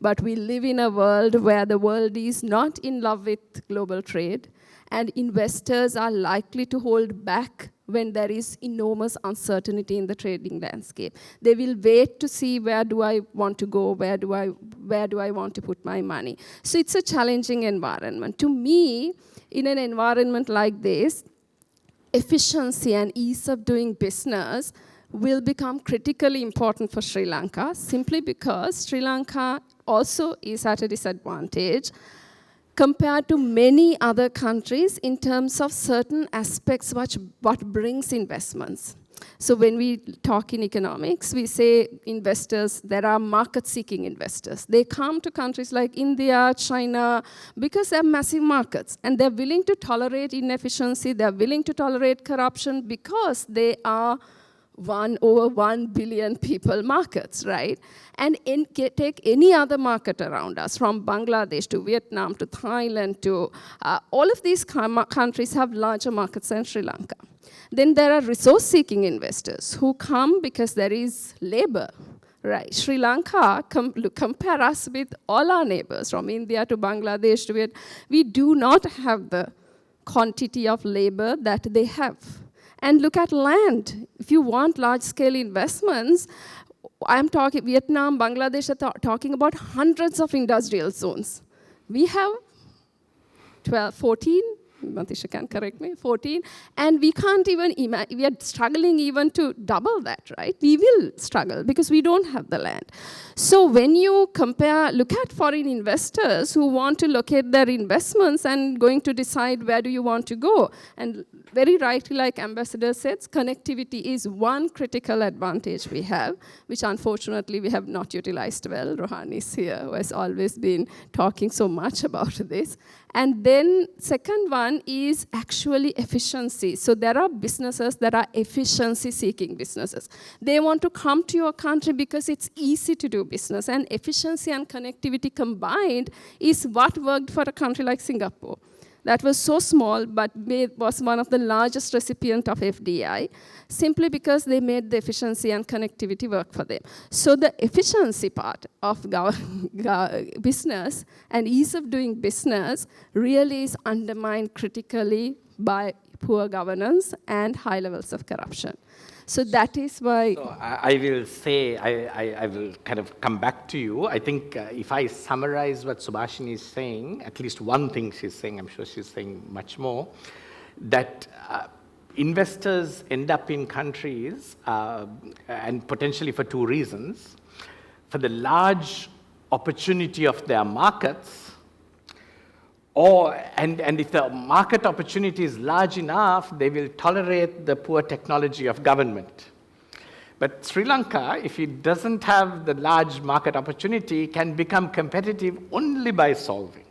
But we live in a world where the world is not in love with global trade, and investors are likely to hold back when there is enormous uncertainty in the trading landscape. They will wait to see, where do I want to go, where do I want to put my money. So it's a challenging environment. To me, in an environment like this, efficiency and ease of doing business will become critically important for Sri Lanka, simply because Sri Lanka also is at a disadvantage compared to many other countries in terms of certain aspects what brings investments. So when we talk in economics, we say investors, there are market-seeking investors. They come to countries like India, China, because they're massive markets, and they're willing to tolerate inefficiency, they're willing to tolerate corruption because they are over 1 billion people markets, right? And take any other market around us, from Bangladesh to Vietnam to Thailand to all of these countries have larger markets than Sri Lanka. Then there are resource-seeking investors who come because there is labor, right? Sri Lanka, compare us with all our neighbors, from India to Bangladesh to Vietnam. We do not have the quantity of labor that they have. And look at land. If you want large-scale investments, I'm talking Vietnam, Bangladesh are talking about hundreds of industrial zones. We have 14, Matisha can correct me, 14, and we can't even imagine, we are struggling even to double that, right? We will struggle because we don't have the land. So when you look at foreign investors who want to locate their investments and going to decide where do you want to go, and very rightly, like Ambassador says, connectivity is one critical advantage we have, which unfortunately we have not utilized well. Rohani is here, who has always been talking so much about this. And then second one is actually efficiency. So there are businesses that are efficiency-seeking businesses. They want to come to your country because it's easy to do business. And efficiency and connectivity combined is what worked for a country like Singapore. That was so small, but was one of the largest recipients of FDI, simply because they made the efficiency and connectivity work for them. So the efficiency part of business and ease of doing business really is undermined critically by poor governance and high levels of corruption. So that is why... So I will say, I will kind of come back to you. I think if I summarize what Subhashini is saying, at least one thing she's saying, I'm sure she's saying much more, that investors end up in countries, and potentially for two reasons, for the large opportunity of their markets, and if the market opportunity is large enough, they will tolerate the poor technology of government. But Sri Lanka, if it doesn't have the large market opportunity, can become competitive only by solving.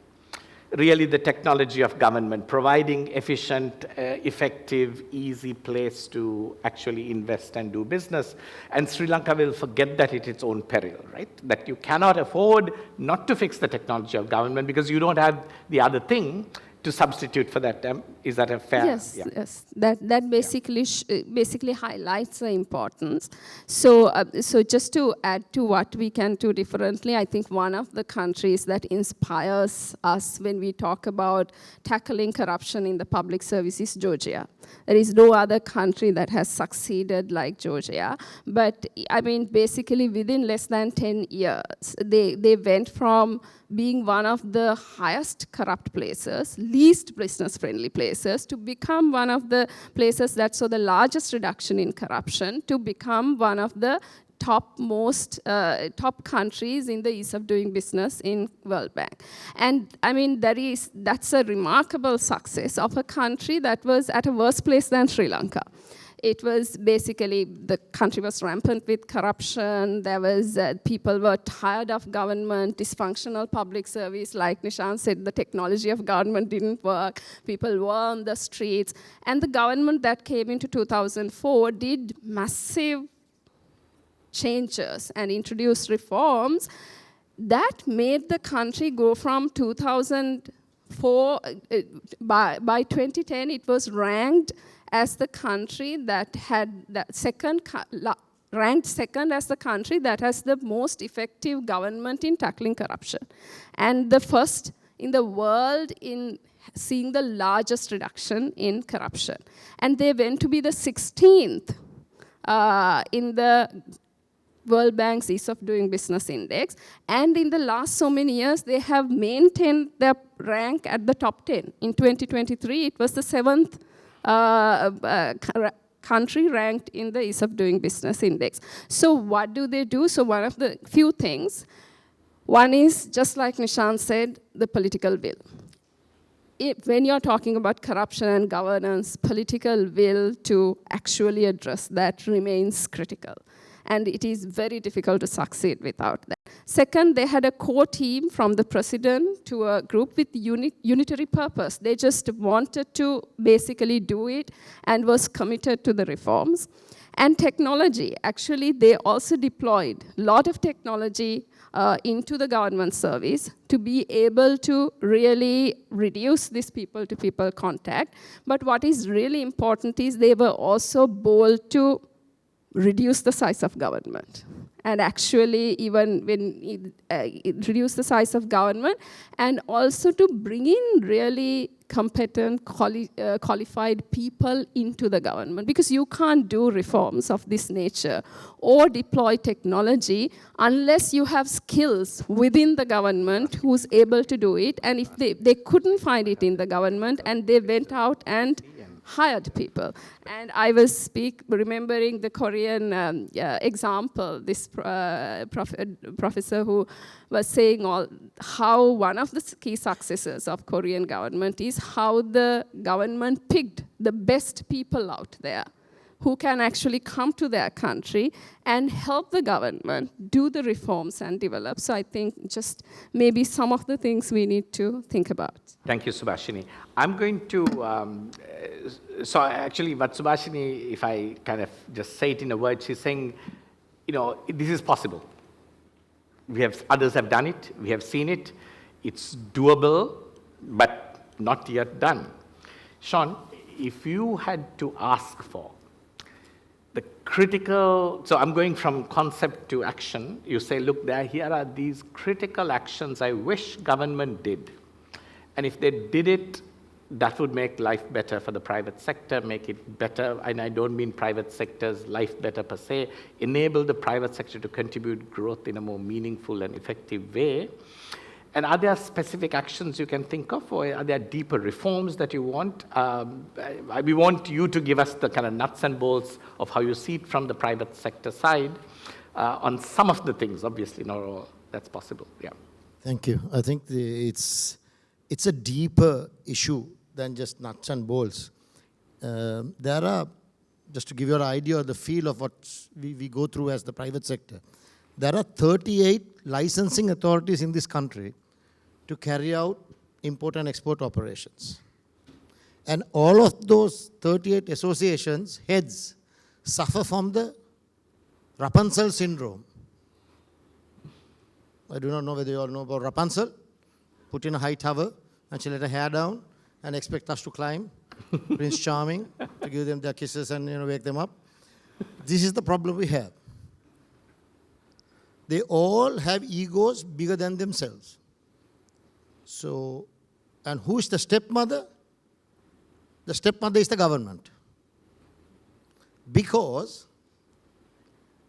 really the technology of government, providing efficient, effective, easy place to actually invest and do business. And Sri Lanka will forget that at its own peril, right? That you cannot afford not to fix the technology of government because you don't have the other thing to substitute for that. Is that a fair? Yes, Yeah. yes. That basically basically highlights the importance. So, so just to add to what we can do differently, I think one of the countries that inspires us when we talk about tackling corruption in the public service is Georgia. There is no other country that has succeeded like Georgia. But I mean, basically within less than 10 years, they went from being one of the highest corrupt places, least business-friendly places, to become one of the places that saw the largest reduction in corruption, to become one of the top countries in the ease of doing business in World Bank. And I mean, that's a remarkable success of a country that was at a worse place than Sri Lanka. It was basically, the country was rampant with corruption. There was, people were tired of government, dysfunctional public service. Like Nishan said, the technology of government didn't work. People were on the streets. And the government that came into 2004 did massive changes and introduced reforms that made the country go from 2004, by 2010, it was ranked as the country that had ranked second as the country that has the most effective government in tackling corruption. And the first in the world in seeing the largest reduction in corruption. And they went to be the 16th in the World Bank's Ease of Doing Business Index. And in the last so many years, they have maintained their rank at the top 10. In 2023, it was the 7th country ranked in the Ease of Doing Business Index. So what do they do? So one of the few things, one is, just like Nishan said, the political will. When you're talking about corruption and governance, political will to actually address that remains critical. And it is very difficult to succeed without that. Second, they had a core team from the president to a group with unitary purpose. They just wanted to basically do it and was committed to the reforms. And technology, actually, they also deployed a lot of technology into the government service to be able to really reduce this people-to-people contact. But what is really important is they were also bold to reduce the size of government. And actually, even when it reduce the size of government, and also to bring in really competent, qualified people into the government. Because you can't do reforms of this nature or deploy technology unless you have skills within the government who's able to do it. And if they couldn't find it in the government, and they went out and hired people. And I was remembering the Korean example, this professor who was saying how one of the key successes of Korean government is how the government picked the best people out there who can actually come to their country and help the government do the reforms and develop. So I think just maybe some of the things we need to think about. Thank you, Subhashini. I'm going to, so actually what Subhashini, if I kind of just say it in a word, she's saying, you know, this is possible. Others have done it, we have seen it, it's doable, but not yet done. Sean, if you had to ask for the critical, so I'm going from concept to action. You say, look, here are these critical actions I wish government did. And if they did it, that would make life better for the private sector, make it better, and I don't mean private sector's life better per se, enable the private sector to contribute growth in a more meaningful and effective way. And are there specific actions you can think of, or are there deeper reforms that you want? We want you to give us the kind of nuts and bolts of how you see it from the private sector side on some of the things, obviously not all that's possible. Yeah. Thank you. I think it's a deeper issue than just nuts and bolts. There are, just to give you an idea of the feel of what we go through as the private sector, there are 38 licensing authorities in this country to carry out import and export operations. And all of those 38 associations, heads, suffer from the Rapunzel syndrome. I do not know whether you all know about Rapunzel. Put in a high tower, and she let her hair down and expect us to climb. Prince Charming, to give them their kisses and wake them up. This is the problem we have. They all have egos bigger than themselves. So, and who is the stepmother? The stepmother is the government. Because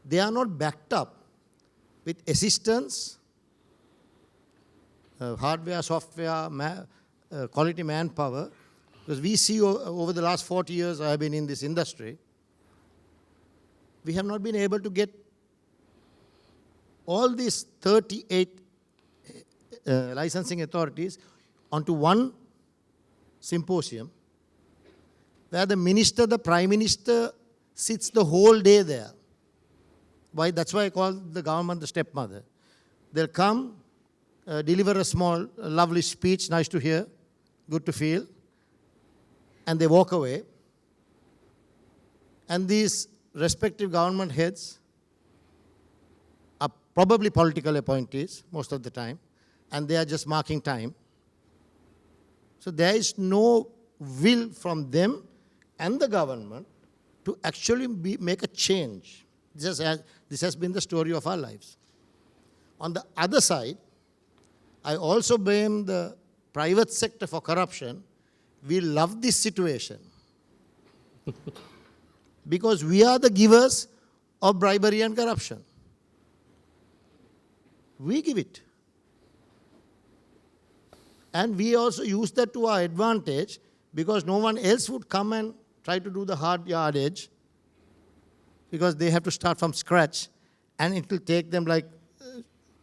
they are not backed up with assistance, hardware, software, quality manpower. Because we see over the last 40 years I have been in this industry, we have not been able to get all these 38 licensing authorities onto one symposium where the minister, the prime minister sits the whole day there. Why? That's why I call the government the stepmother. They'll come, deliver a small, lovely speech, nice to hear, good to feel, and they walk away. And these respective government heads are probably political appointees most of the time, and they are just marking time. So there is no will from them and the government to actually make a change. This has been the story of our lives. On the other side, I also blame the private sector for corruption. We love this situation because we are the givers of bribery and corruption. We give it. And we also use that to our advantage because no one else would come and try to do the hard yardage because they have to start from scratch, and it will take them, like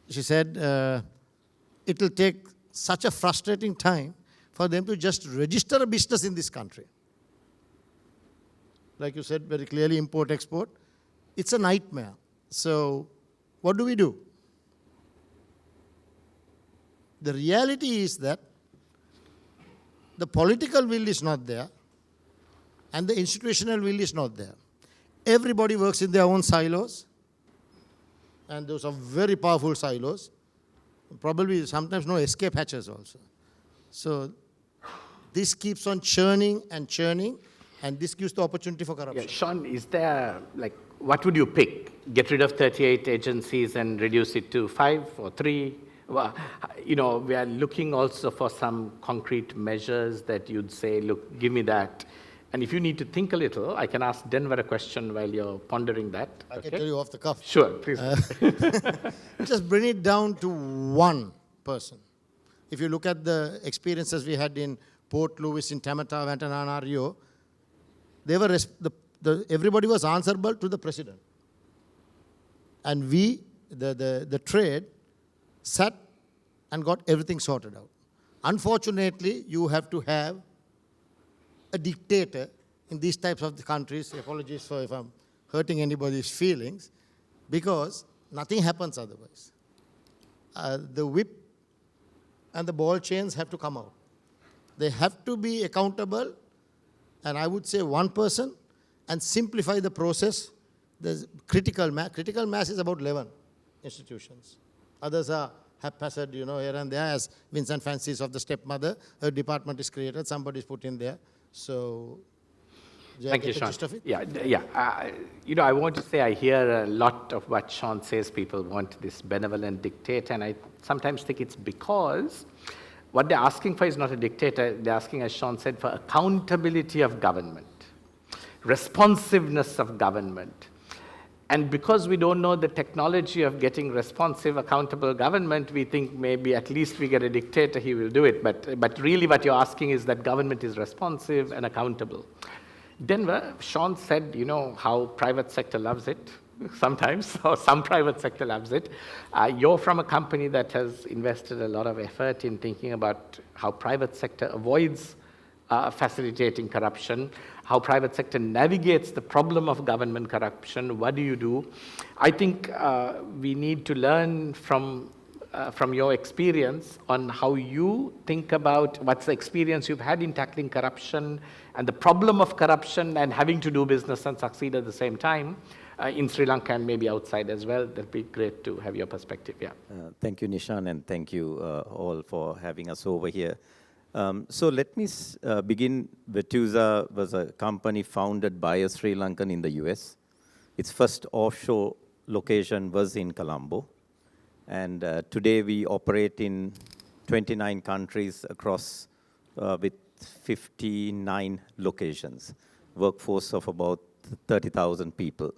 she said, it will take such a frustrating time for them to just register a business in this country. Like you said very clearly, import-export. It's a nightmare. So what do we do? The reality is that the political will is not there and the institutional will is not there. Everybody works in their own silos, and those are very powerful silos. Probably sometimes no escape hatches also. So this keeps on churning, and this gives the opportunity for corruption. Yeah, Sean, is there, what would you pick? Get rid of 38 agencies and reduce it to 5 or 3? Well, we are looking also for some concrete measures that you'd say, look, give me that. And if you need to think a little, I can ask Denver a question while you're pondering that. I can tell you off the cuff. Sure, please. Just bring it down to one person. If you look at the experiences we had in Port Louis, in Tamatave, Antananarivo, they were everybody was answerable to the president. And we, the trade, sat and got everything sorted out. Unfortunately, you have to have a dictator in these types of the countries. Apologies for if I'm hurting anybody's feelings, because nothing happens otherwise. The whip and the ball chains have to come out. They have to be accountable, and I would say one person, and simplify the process. There's critical mass is about 11 institutions. Others are haphazard, here and there, as Vincent fancies of the stepmother. Her department is created, somebody is put in there. So, thank you, Sean. Yeah. I want to say I hear a lot of what Sean says. People want this benevolent dictator, and I sometimes think it's because what they're asking for is not a dictator. They're asking, as Sean said, for accountability of government, responsiveness of government. And because we don't know the technology of getting responsive, accountable government, we think maybe at least we get a dictator, he will do it. But really what you're asking is that government is responsive and accountable. Denver, Sean said, how private sector loves it sometimes, or some private sector loves it. You're from a company that has invested a lot of effort in thinking about how private sector avoids facilitating corruption, how private sector navigates the problem of government corruption. What do you do? I think we need to learn from from your experience on how you think about what's the experience you've had in tackling corruption and the problem of corruption and having to do business and succeed at the same time in Sri Lanka and maybe outside as well. That'd be great to have your perspective. Yeah. Thank you, Nishan, and thank you all for having us over here. So let me begin. Verité was a company founded by a Sri Lankan in the US. Its first offshore location was in Colombo. And today we operate in 29 countries across with 59 locations, workforce of about 30,000 people.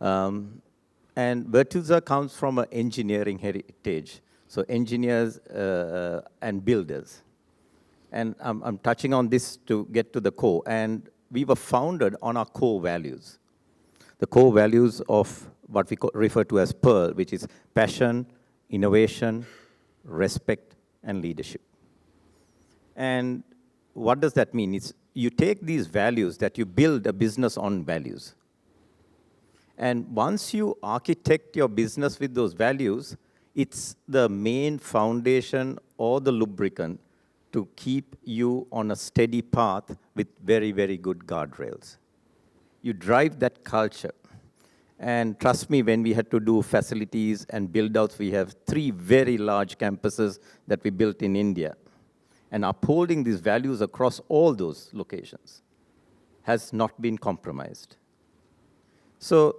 And Verité comes from an engineering heritage, so engineers and builders. And I'm touching on this to get to the core. And we were founded on our core values. The core values of what we refer to as PEARL, which is passion, innovation, respect, and leadership. And what does that mean? It's you take these values that you build a business on values. And once you architect your business with those values, it's the main foundation or the lubricant to keep you on a steady path with very, very good guardrails. You drive that culture. And trust me, when we had to do facilities and build-outs, we have 3 very large campuses that we built in India. And upholding these values across all those locations has not been compromised. So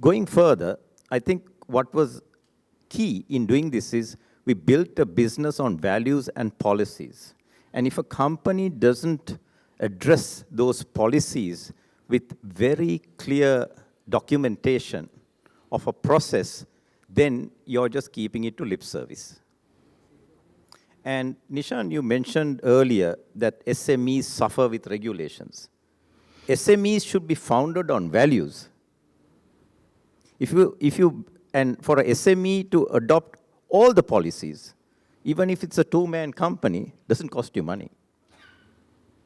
going further, I think what was key in doing this is we built a business on values and policies. And if a company doesn't address those policies with very clear documentation of a process, then you're just keeping it to lip service. And Nishan, you mentioned earlier that SMEs suffer with regulations. SMEs should be founded on values. And for a SME to adopt all the policies, even if it's a 2-man company, doesn't cost you money.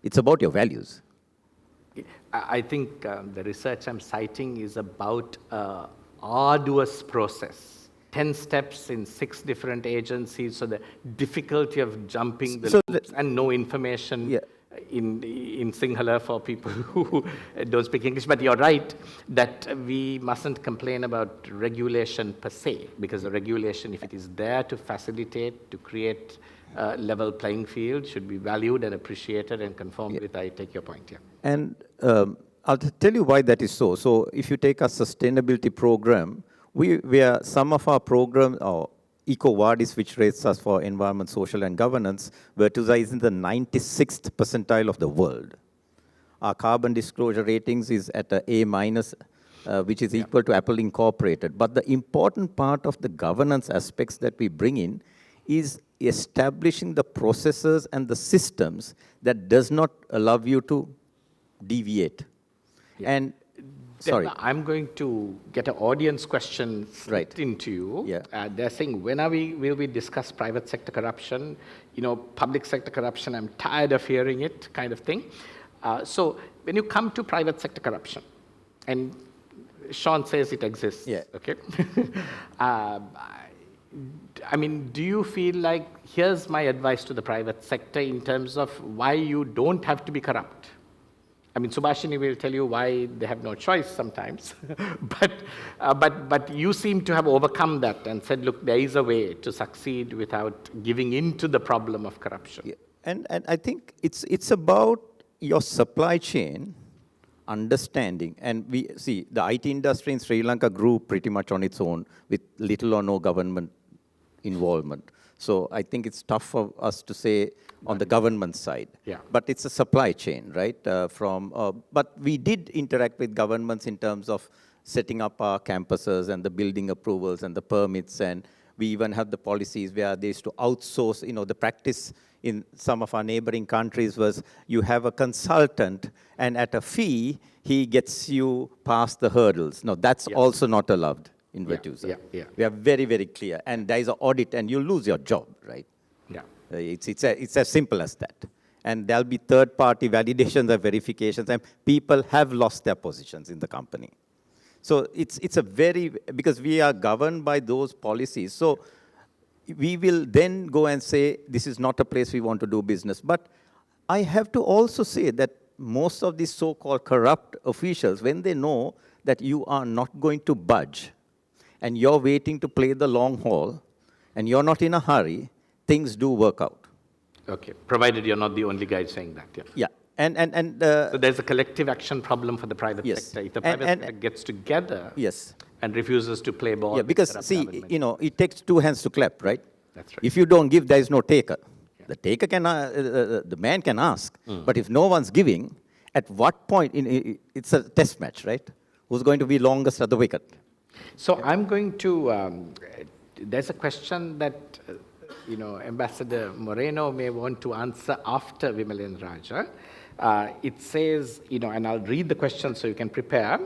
It's about your values. I think the research I'm citing is about an arduous process. 10 steps in 6 different agencies, so the difficulty of jumping the loops and no information in Sinhala for people who don't speak English. But you're right that we mustn't complain about regulation per se, because the regulation, if it is there to facilitate, to create a level playing field, should be valued and appreciated and conformed with. I take your point, yeah. And I'll tell you why that is so. So if you take a sustainability program, we are some of our programs, or EcoVadis, which rates us for environment, social, and governance, Verité is in the 96th percentile of the world. Our carbon disclosure ratings is at a A-, which is equal to Apple Incorporated. But the important part of the governance aspects that we bring in is establishing the processes and the systems that does not allow you to deviate. And sorry. I'm going to get an audience question into you. Yeah. They're saying, when will we discuss private sector corruption? Public sector corruption, I'm tired of hearing it, kind of thing. So when you come to private sector corruption, and Sean says it exists, okay? I mean, do you feel like, here's my advice to the private sector in terms of why you don't have to be corrupt? I mean, Subhashini will tell you why they have no choice sometimes. but you seem to have overcome that and said, look, there is a way to succeed without giving in to the problem of corruption. Yeah. And I think it's about your supply chain understanding. And we see the IT industry in Sri Lanka grew pretty much on its own with little or no government involvement. So I think it's tough for us to say on the government side. Yeah. But it's a supply chain, right? But we did interact with governments in terms of setting up our campuses and the building approvals and the permits. And we even have the policies where they used to outsource, the practice in some of our neighboring countries was you have a consultant and at a fee, he gets you past the hurdles. No, that's also not allowed in Verité. We are very, very clear. And there is an audit and you lose your job, right? Yeah. It's as simple as that. And there'll be third-party validations and verifications, and people have lost their positions in the company. So it's a very, because we are governed by those policies. So we will then go and say, this is not a place we want to do business. But I have to also say that most of these so-called corrupt officials, when they know that you are not going to budge, and you're waiting to play the long haul, and you're not in a hurry, things do work out. Okay, provided you're not the only guy saying that, yeah. Yeah, and So there's a collective action problem for the private Yes. sector. If the And- private and- sector gets together yes. and refuses to play ball Yeah, with because corrupt see, government. you know, it takes two hands to clap, right? That's right. If you don't give, there is no taker. The taker can, the man can ask, but if no one's giving, at what point, it's a test match, right? Who's going to be longest at the wicket? So I'm going to, there's a question that, Ambassador Moreno may want to answer after Vimalendra Raja. It says, and I'll read the question so you can prepare.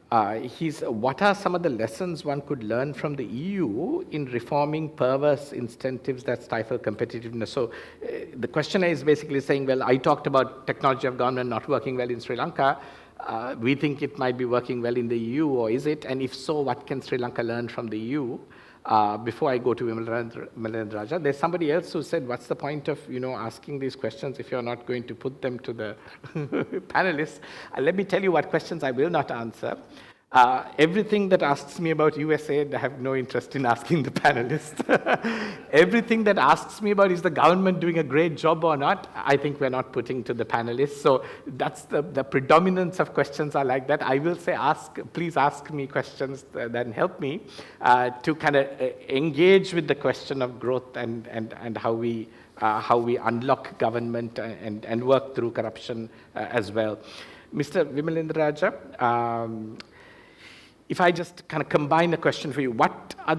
What are some of the lessons one could learn from the EU in reforming perverse incentives that stifle competitiveness? So the questioner is basically saying, well, I talked about technology of government not working well in Sri Lanka. We think it might be working well in the EU, or is it? And if so, what can Sri Lanka learn from the EU? Before I go to Vimalendra Raja, there's somebody else who said, what's the point of asking these questions if you're not going to put them to the panelists? Let me tell you what questions I will not answer. Everything that asks me about USAID, I have no interest in asking the panelists. Everything that asks me about is the government doing a great job or not, I think we're not putting to the panelists. So that's the predominance of questions are like that. I will say, please ask me questions that help me to kind of engage with the question of growth and how we unlock government and work through corruption as well. Mr. Vimalendra Raja, if I just kind of combine a question for you, what are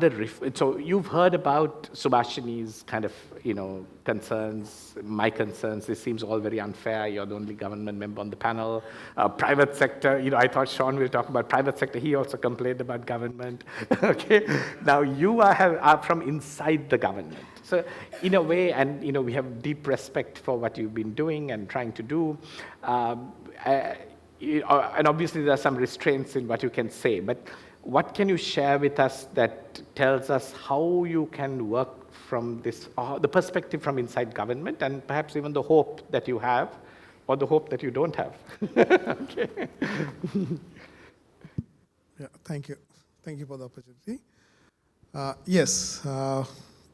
so you've heard about Subhashini's kind of, concerns, my concerns. This seems all very unfair. You're the only government member on the panel. Private sector, I thought Sean will talk about private sector. He also complained about government. Okay. Now you are from inside the government. So in a way, and we have deep respect for what you've been doing and trying to do. And obviously there are some restraints in what you can say, but what can you share with us that tells us how you can work from this, the perspective from inside government, and perhaps even the hope that you have, or the hope that you don't have? Okay. Yeah, thank you. Thank you for the opportunity. Yes,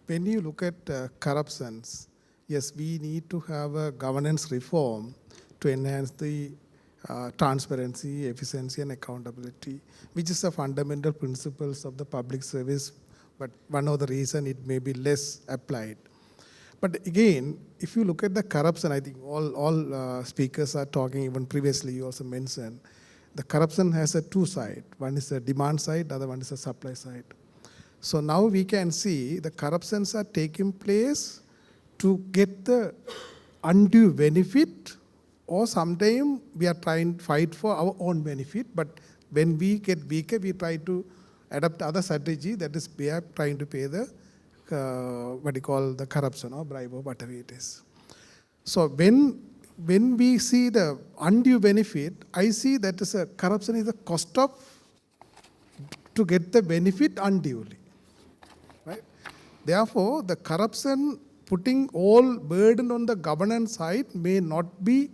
when you look at corruptions, yes, we need to have a governance reform to enhance the transparency, efficiency, and accountability, which is the fundamental principles of the public service, but one of the reasons it may be less applied. But again, if you look at the corruption, I think all speakers are talking, even previously you also mentioned, the corruption has a two sides. One is the demand side, the other one is the supply side. So now we can see the corruptions are taking place to get the undue benefit, or sometimes we are trying to fight for our own benefit, but when we get weaker, we try to adopt other strategy, that is we are trying to pay the, what you call the corruption or bribe or whatever it is. So when we see the undue benefit, I see that is corruption is the cost of to get the benefit unduly, right? Therefore, the corruption putting all burden on the governance side may not be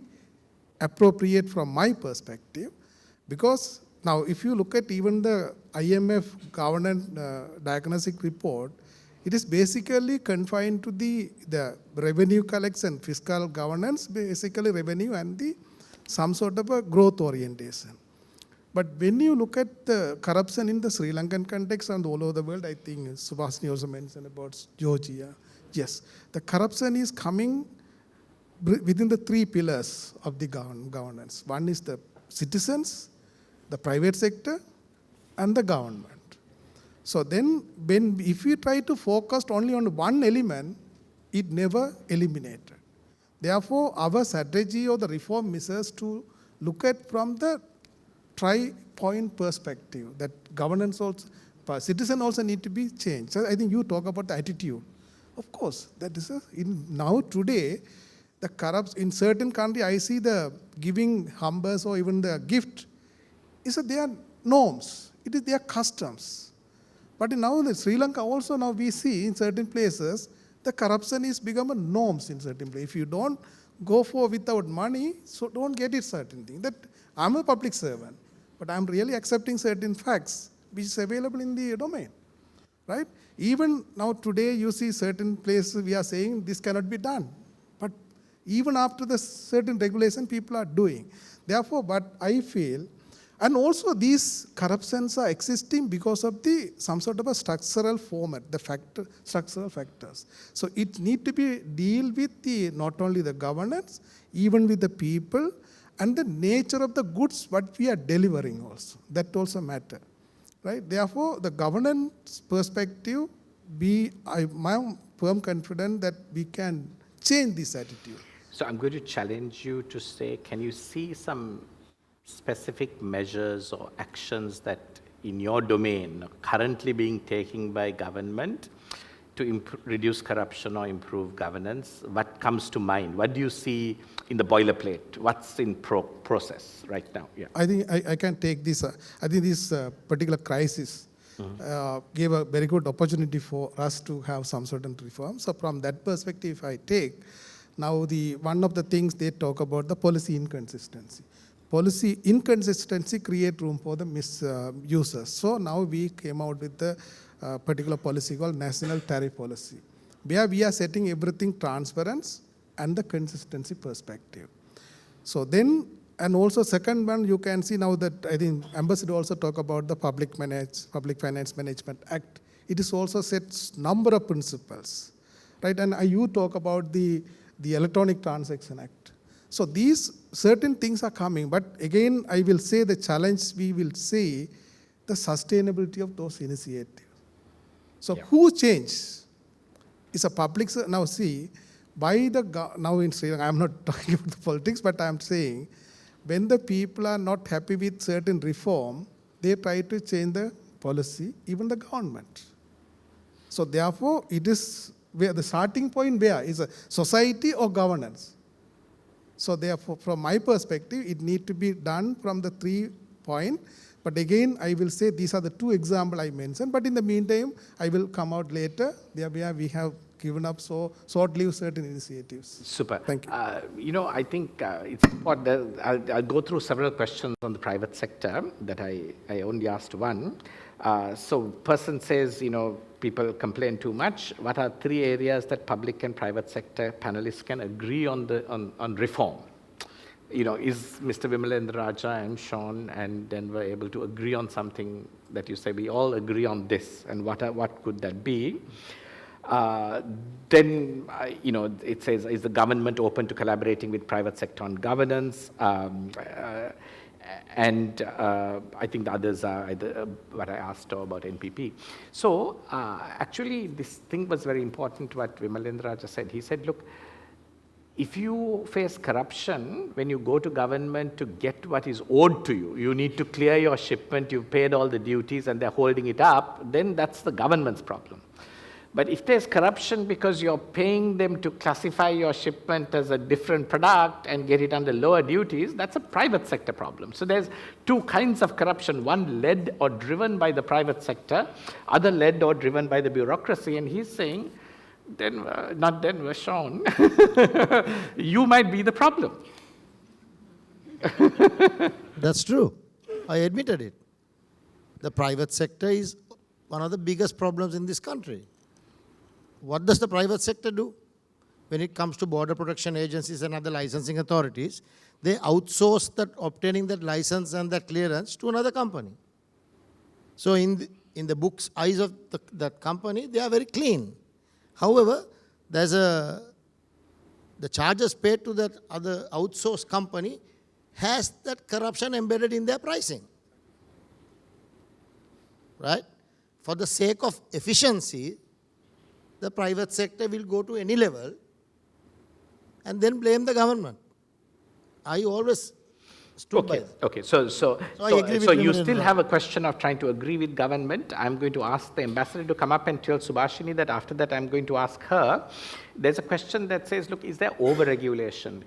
appropriate from my perspective, because now if you look at even the IMF governance diagnostic report, it is basically confined to the revenue collection, fiscal governance, basically revenue and some sort of a growth orientation. But when you look at the corruption in the Sri Lankan context and all over the world, I think Subhashini also mentioned about Georgia. Yes, the corruption is coming within the three pillars of the governance. One is the citizens, the private sector, and the government. So then, if we try to focus only on one element, it never eliminated. Therefore, our strategy or the reform measures to look at from the tri-point perspective, that governance also, citizen also need to be changed. So I think you talk about the attitude. Of course, that is now today, the corrupts in certain country, I see the giving humbers or even the gift, is that they are norms. It is their customs. But now in Sri Lanka also now we see in certain places the corruption is become a norms in certain places. If you don't go for without money, so don't get it certain thing. That I'm a public servant, but I'm really accepting certain facts which is available in the domain, right? Even now today you see certain places we are saying this cannot be done, but even after the certain regulation people are doing. Therefore, what I feel, and also these corruptions are existing because of the some sort of a structural format, the structural factors. So it need to be deal with the not only the governance, even with the people, and the nature of the goods what we are delivering also. That also matter, right? Therefore, the governance perspective, I'm firm confident that we can change this attitude. So I'm going to challenge you to say, can you see some specific measures or actions that in your domain are currently being taken by government to reduce corruption or improve governance? What comes to mind? What do you see in the boilerplate? What's in process right now? Yeah. I think I can take this. I think this particular crisis gave a very good opportunity for us to have some certain reform. So from that perspective, if I take, now one of the things they talk about the policy inconsistency. Policy inconsistency create room for the misuses. So now we came out with the particular policy called National Tariff Policy, where we are setting everything transparency and the consistency perspective. So then, and also second one, you can see now that I think Ambassador also talk about the Public Finance Management Act. It is also sets number of principles, right? And you talk about the Electronic Transaction Act. So these certain things are coming, but again, I will say the challenge we will see the sustainability of those initiatives. So who changes? It's a public, now see, now in Sri Lanka, I'm not talking about the politics, but I'm saying, when the people are not happy with certain reform, they try to change the policy, even the government. So therefore, it is where the starting point where is a society or governance. So therefore, from my perspective, it need to be done from the 3 points. But again, I will say these are the 2 examples I mentioned. But in the meantime, I will come out later. There we have given up short-lived certain initiatives. Super. Thank you. I think it's important. I'll go through several questions on the private sector that I only asked one. So person says, people complain too much. What are 3 areas that public and private sector panelists can agree on reform? Is Mr. Vimalendra Raja and Sean and Denver able to agree on something that you say we all agree on this, and what could that be? Then, it says, is the government open to collaborating with private sector on governance? And I think the others are either what I asked about NPP. So actually, this thing was very important, what Vimalendra Raja said. He said, look, if you face corruption, when you go to government to get what is owed to you, you need to clear your shipment, you've paid all the duties and they're holding it up, then that's the government's problem. But if there's corruption because you're paying them to classify your shipment as a different product and get it under lower duties, that's a private sector problem. So there's 2 kinds of corruption, one led or driven by the private sector, other led or driven by the bureaucracy. And he's saying, not Denver, Sean, you might be the problem. That's true. I admitted it. The private sector is one of the biggest problems in this country. What does the private sector do? When it comes to border protection agencies and other licensing authorities, they outsource obtaining that license and that clearance to another company. So in the book's eyes of that company, they are very clean. However, there's the charges paid to that other outsourced company has that corruption embedded in their pricing. Right? For the sake of efficiency, the private sector will go to any level and then blame the government. I always stood by that. Okay, so you still have a question of trying to agree with government. I'm going to ask the ambassador to come up and tell Subhashini that after that I'm going to ask her. There's a question that says, look, is there over-regulation?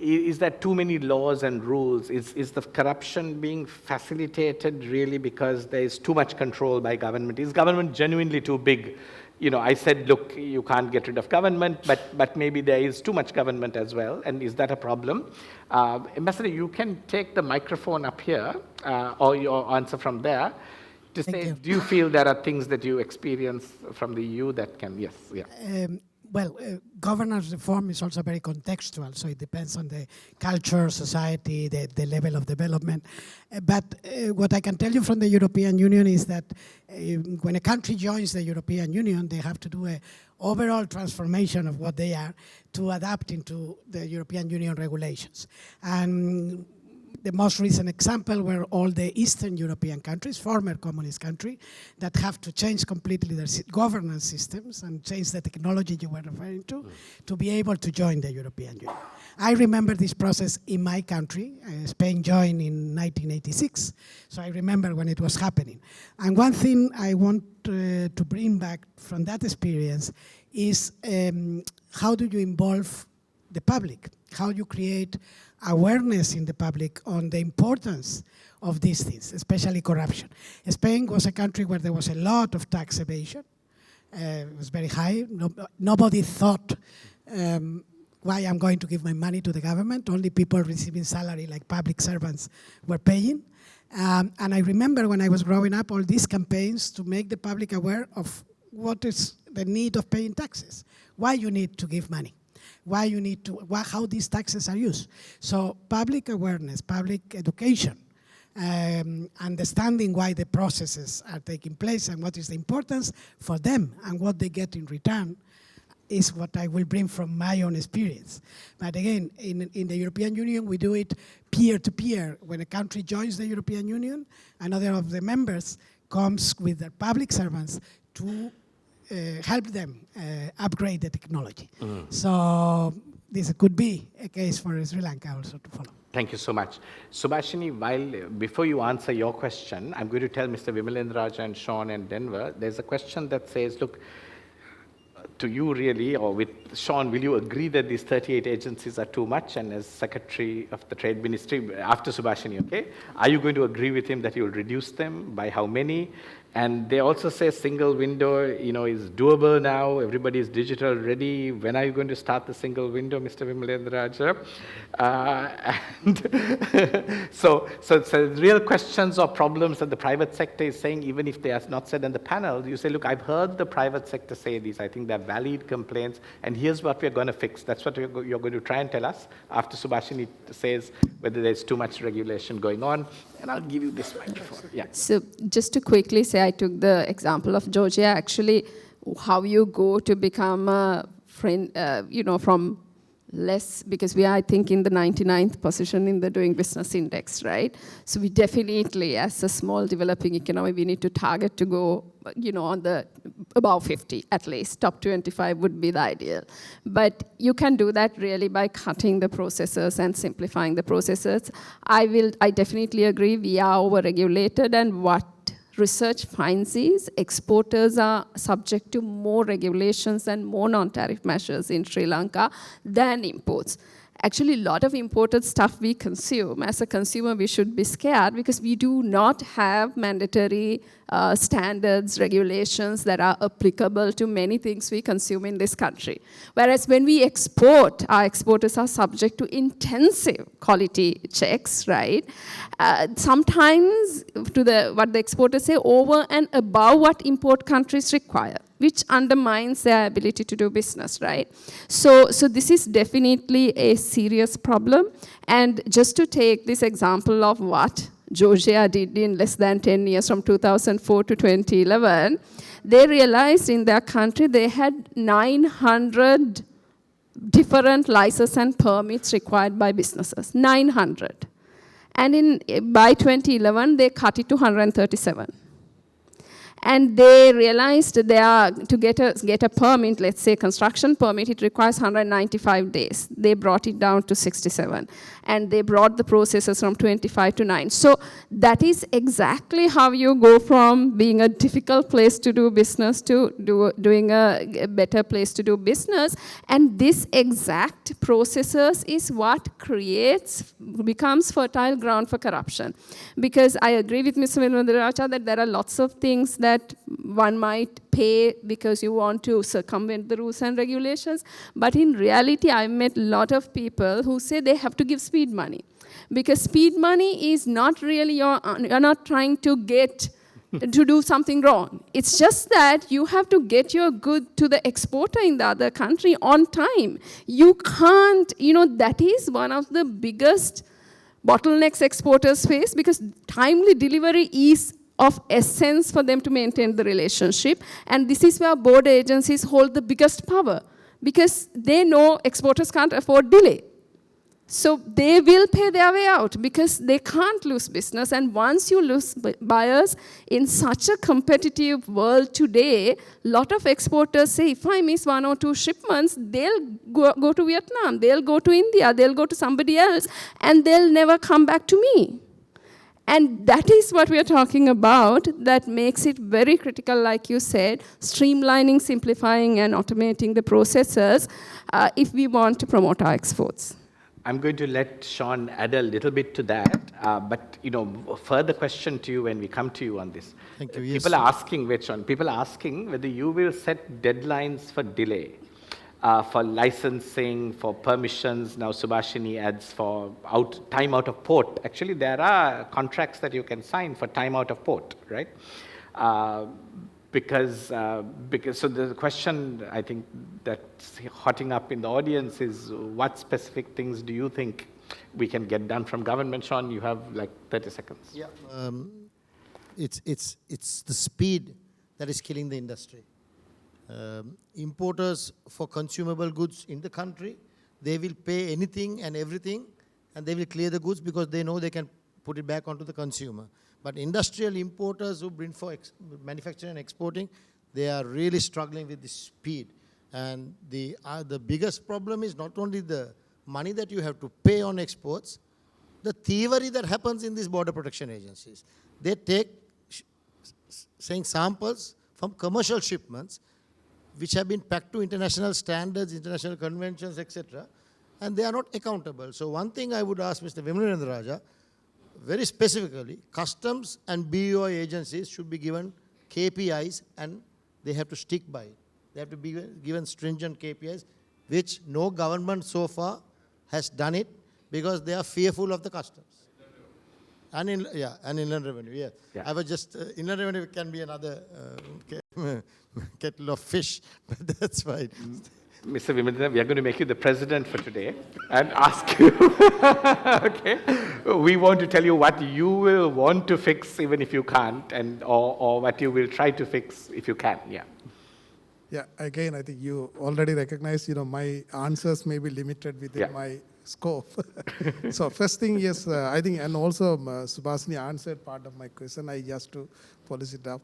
Is there too many laws and rules? Is the corruption being facilitated really because there is too much control by government? Is government genuinely too big? You know, I said, look, you can't get rid of government, but maybe there is too much government as well, and is that a problem? Ambassador, you can take the microphone up here, or your answer from there, to say, do you feel there are things that you experience from the EU that can, yes, yeah. Governance reform is also very contextual, so it depends on the culture, society, the level of development. But what I can tell you from the European Union is that when a country joins the European Union, they have to do an overall transformation of what they are to adapt into the European Union regulations. And the most recent example were all the Eastern European countries, former communist countries, that have to change completely their governance systems and change the technology you were referring to be able to join the European Union. I remember this process in my country. Spain joined in 1986, so I remember when it was happening. And one thing I want to bring back from that experience is how do you involve the public? How you create awareness in the public on the importance of these things, especially corruption. Spain was a country where there was a lot of tax evasion. It was very high. Nobody thought, why I'm going to give my money to the government. Only people receiving salary, like public servants, were paying. And I remember when I was growing up, all these campaigns to make the public aware of what is the need of paying taxes, why you need to give money, why you need to, how these taxes are used. So public awareness, public education, understanding why the processes are taking place and what is the importance for them and what they get in return is what I will bring from my own experience. But again, in the European Union, we do it peer-to-peer. When a country joins the European Union, another of the members comes with their public servants to help them upgrade the technology. So this could be a case for Sri Lanka also to follow. Thank you so much. Subhashini, before you answer your question, I'm going to tell Mr. Vimalendraja and Sean and Denver, there's a question that says, look, to you really, or with Sean, will you agree that these 38 agencies are too much? And as Secretary of the Trade Ministry, after Subhashini, okay, are you going to agree with him that you'll reduce them? By how many? And they also say single window, is doable now. Everybody is digital ready. When are you going to start the single window, Mr. Vimalendraja? So real questions or problems that the private sector is saying, even if they are not said in the panel, you say, look, I've heard the private sector say these. I think they're valid complaints, and here's what we're going to fix. That's what you're going to try and tell us after Subhashini says whether there's too much regulation going on. And I'll give you this microphone. Yeah. So just to quickly say, I took the example of Georgia. Actually, how you go to become a friend, from less, because we are, I think, in the 99th position in the Doing Business Index, right? So we definitely, as a small developing economy, we need to target to go, on the above 50 at least. Top 25 would be the ideal. But you can do that really by cutting the processes and simplifying the processes. I definitely agree, we are over-regulated, and what research finds is exporters are subject to more regulations and more non-tariff measures in Sri Lanka than imports. Actually, a lot of imported stuff we consume. As a consumer, we should be scared because we do not have mandatory standards, regulations that are applicable to many things we consume in this country. Whereas when we export, our exporters are subject to intensive quality checks, right? Sometimes what the exporters say over and above what import countries require, which undermines their ability to do business, right? So this is definitely a serious problem. And just to take this example of what Georgia did in less than 10 years, from 2004 to 2011, they realized in their country they had 900 different licenses and permits required by businesses, 900. And by 2011, they cut it to 137. And they realized to get a permit, let's say construction permit, it requires 195 days. They brought it down to 67. And they brought the processes from 25 to 9. So that is exactly how you go from being a difficult place to do business to doing a better place to do business. And this exact processes is what becomes fertile ground for corruption. Because I agree with Mr. Vinodaraja that there are lots of things that one might pay because you want to circumvent the rules and regulations. But in reality, I've met a lot of people who say they have to give speed money. Because speed money is not really, you're not trying to get to do something wrong. It's just that you have to get your good to the exporter in the other country on time. You can't, that is one of the biggest bottlenecks exporters face, because timely delivery is of essence for them to maintain the relationship. And this is where border agencies hold the biggest power, because they know exporters can't afford delay. So they will pay their way out because they can't lose business. And once you lose buyers in such a competitive world today, a lot of exporters say, if I miss 1 or 2 shipments, they'll go to Vietnam, they'll go to India, they'll go to somebody else, and they'll never come back to me. And that is what we are talking about that makes it very critical, like you said, streamlining, simplifying, and automating the processes if we want to promote our exports. I'm going to let Sean add a little bit to that, but a further question to you when we come to you on this. Thank you. Yes, People are asking, wait, Sean, people are asking whether you will set deadlines for delay, for licensing, for permissions. Now Subhashini adds for time out of port. Actually, there are contracts that you can sign for time out of port, right? Because so the question I think that's hotting up in the audience is, what specific things do you think we can get done from government? Sean, you have like 30 seconds. Yeah. It's the speed that is killing the industry. Importers for consumable goods in the country, they will pay anything and everything, and they will clear the goods because they know they can put it back onto the consumer. But industrial importers who bring for manufacturing and exporting, they are really struggling with the speed. And the biggest problem is not only the money that you have to pay on exports, the thievery that happens in these border protection agencies. They take saying samples from commercial shipments which have been packed to international standards, international conventions, etc., and they are not accountable. So one thing I would ask Mr. Vimalendra Raja, very specifically, customs and BOI agencies should be given KPIs and they have to stick by it. They have to be given stringent KPIs, which no government so far has done it because they are fearful of the customs. And inland revenue, yeah. I was just, inland revenue can be another kettle of fish, but that's fine. Mr. Vimalendra, we are going to make you the president for today and ask you, okay, we want to tell you what you will want to fix even if you can't, and or what you will try to fix if you can, yeah. Yeah, again, I think you already recognize, my answers may be limited within my scope. So first thing, yes, I think, and also Subhashini answered part of my question. I just to polish it up.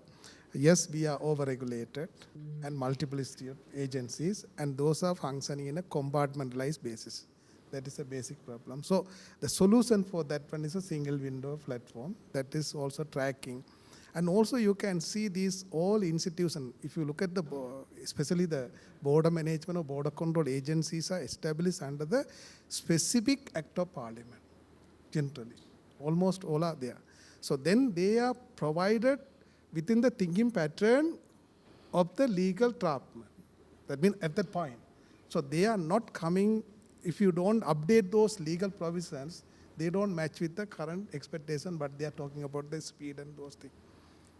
Yes, we are over-regulated and multiple agencies, and those are functioning in a compartmentalized basis. That is a basic problem. So the solution for that one is a single window platform that is also tracking. And also you can see these all institutions, if you look at especially the border management or border control agencies are established under the specific act of parliament, generally. Almost all are there. So then they are provided within the thinking pattern of the legal draftman. That means at that point. So they are not coming, if you don't update those legal provisions, they don't match with the current expectation, but they are talking about the speed and those things.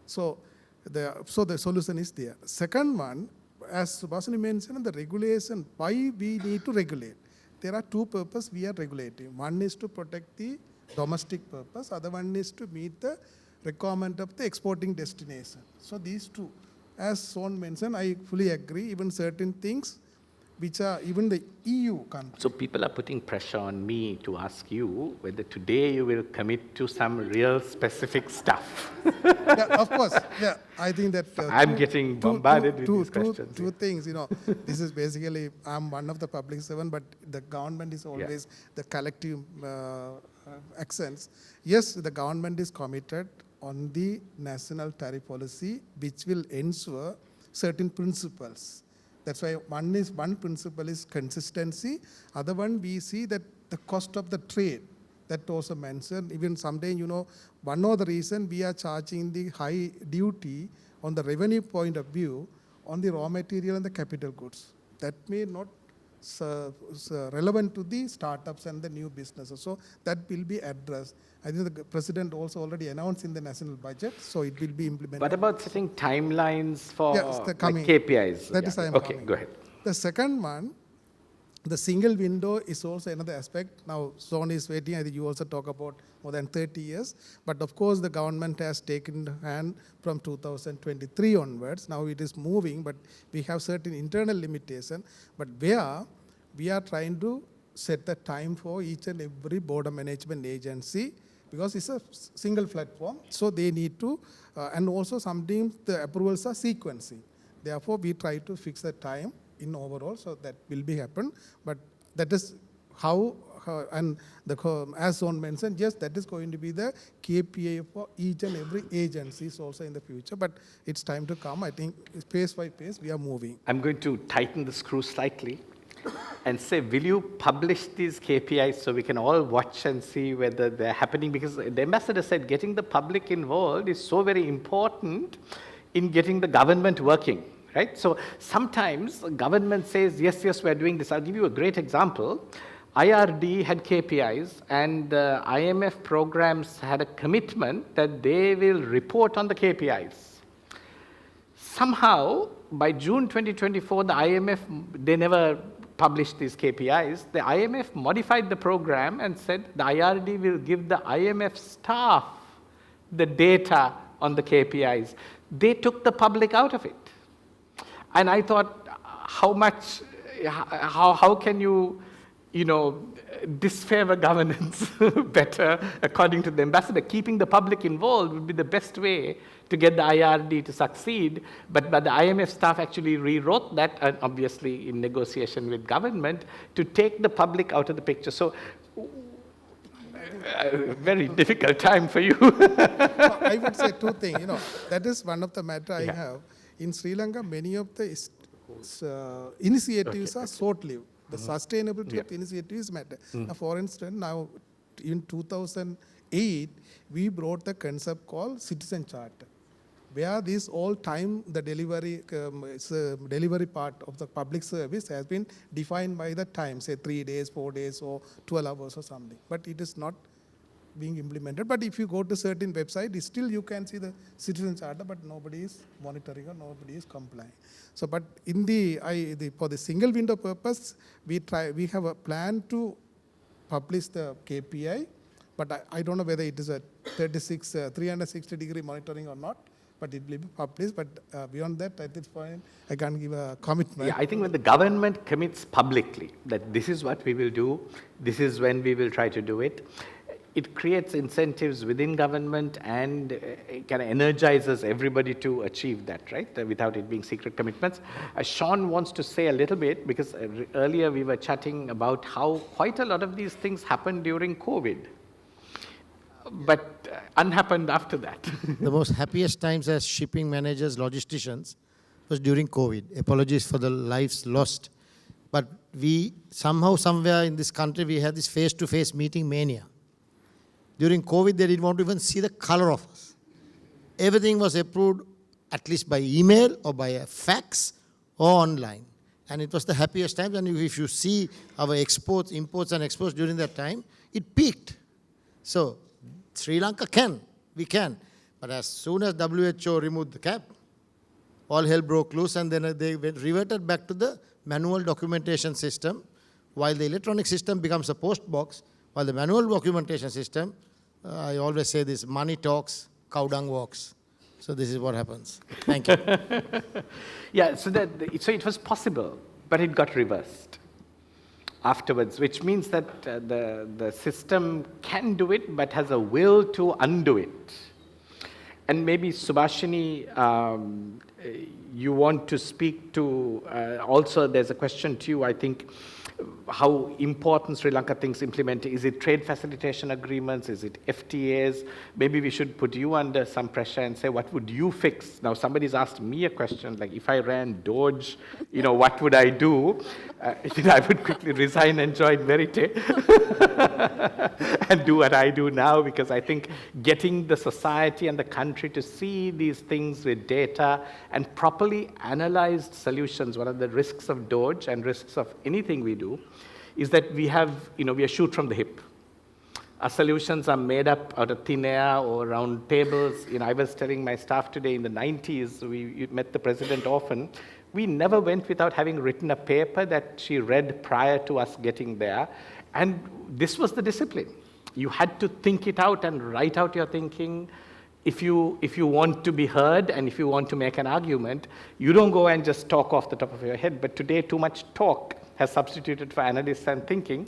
So the solution is there. Second one, as Subhashini mentioned, the regulation, why we need to regulate. There are two purposes we are regulating. One is to protect the domestic purpose, other one is to meet the requirement of the exporting destination. So these two, as Son mentioned, I fully agree, even certain things which are even the EU countries. So people are putting pressure on me to ask you whether today you will commit to some real specific stuff. Yeah, of course. Yeah, I think that I'm getting bombarded with these questions. Two things, this is basically, I'm one of the public servant, but the government is always the collective accents. Yes, the government is committed on the national tariff policy, which will ensure certain principles. That's why one principle is consistency. Other one, we see that the cost of the trade, that also mentioned. Even someday, one of the reason we are charging the high duty on the revenue point of view on the raw material and the capital goods. That may not relevant to the startups and the new businesses. So that will be addressed. I think the president also already announced in the national budget, so it will be implemented. What about setting timelines for coming. KPIs? That is I am Okay, coming. go ahead. The second one, the single window is also another aspect. Now, zone is waiting. I think you also talk about more than 30 years. But of course, the government has taken hand from 2023 onwards. Now it is moving, but we have certain internal limitation. But where we are trying to set the time for each and every border management agency, because it's a single platform, so they need to, and also sometimes the approvals are sequencing. Therefore, we try to fix the time in overall, so that will be happen. But that is how and as Zone mentioned, yes, that is going to be the KPI for each and every agencies also in the future. But it's time to come. I think pace by pace we are moving. I'm going to tighten the screw slightly and say, will you publish these KPIs so we can all watch and see whether they're happening? Because the ambassador said getting the public involved is so very important in getting the government working, right? So sometimes government says, yes, we're doing this. I'll give you a great example. IRD had KPIs, and the IMF programs had a commitment that they will report on the KPIs. Somehow, by June 2024, the IMF, they never published these KPIs. The IMF modified the program and said the IRD will give the IMF staff the data on the KPIs. They took the public out of it. And I thought, how can you, disfavor governance better, according to the ambassador? Keeping the public involved would be the best way to get the IRD to succeed, but the IMF staff actually rewrote that, and obviously in negotiation with government, to take the public out of the picture. So, very difficult time for you. I would say two things. That is one of the matter I have. In Sri Lanka, many of the initiatives are short-lived. The sustainability of the initiatives matter. Now, for instance, now in 2008, we brought the concept called Citizen Charter, where this all time the delivery part of the public service has been defined by the time, say 3 days, 4 days, or 12 hours or something. But it is not being implemented. But if you go to certain website, still you can see the Citizen Charter, but nobody is monitoring or nobody is complying. So, but in for the single window purpose, we have a plan to publish the KPI, but I don't know whether it is a 360-degree monitoring or not, but it will be published. But beyond that, at this point, I can't give a commitment. Yeah, I think when the government commits publicly that this is what we will do, this is when we will try to do it, it creates incentives within government and it kind of energizes everybody to achieve that, right? Without it being secret commitments. Sean wants to say a little bit, because earlier we were chatting about how quite a lot of these things happened during COVID, but unhappened after that. The most happiest times as shipping managers, logisticians, was during COVID. Apologies for the lives lost. But we, somehow, somewhere in this country, we had this face-to-face meeting mania. During COVID, they didn't want to even see the color of us. Everything was approved at least by email or by a fax or online. And it was the happiest time. And if you see our imports and exports during that time, it peaked. So Sri Lanka we can. But as soon as WHO removed the cap, all hell broke loose, and then they reverted back to the manual documentation system, while the electronic system becomes a post box, while the manual documentation system, I always say this, money talks, cow dung walks. So this is what happens. Thank you. Yeah, so it was possible but it got reversed afterwards, which means that the system can do it, but has a will to undo it. And maybe Subhashini, you want to speak to, also there's a question to you, I think, how important Sri Lanka thinks implementing. Is it trade facilitation agreements? Is it FTAs? Maybe we should put you under some pressure and say, what would you fix? Now, somebody's asked me a question, like if I ran Doge, what would I do? I would quickly resign and join Verité and do what I do now, because I think getting the society and the country to see these things with data and properly analyzed solutions, one of the risks of Doge and risks of anything we do is that we are shoot from the hip. Our solutions are made up out of thin air or round tables. I was telling my staff today, in the 90s, we met the president often. We never went without having written a paper that she read prior to us getting there. And this was the discipline. You had to think it out and write out your thinking. If you want to be heard and if you want to make an argument, you don't go and just talk off the top of your head. But today, too much talk has substituted for analysis and thinking,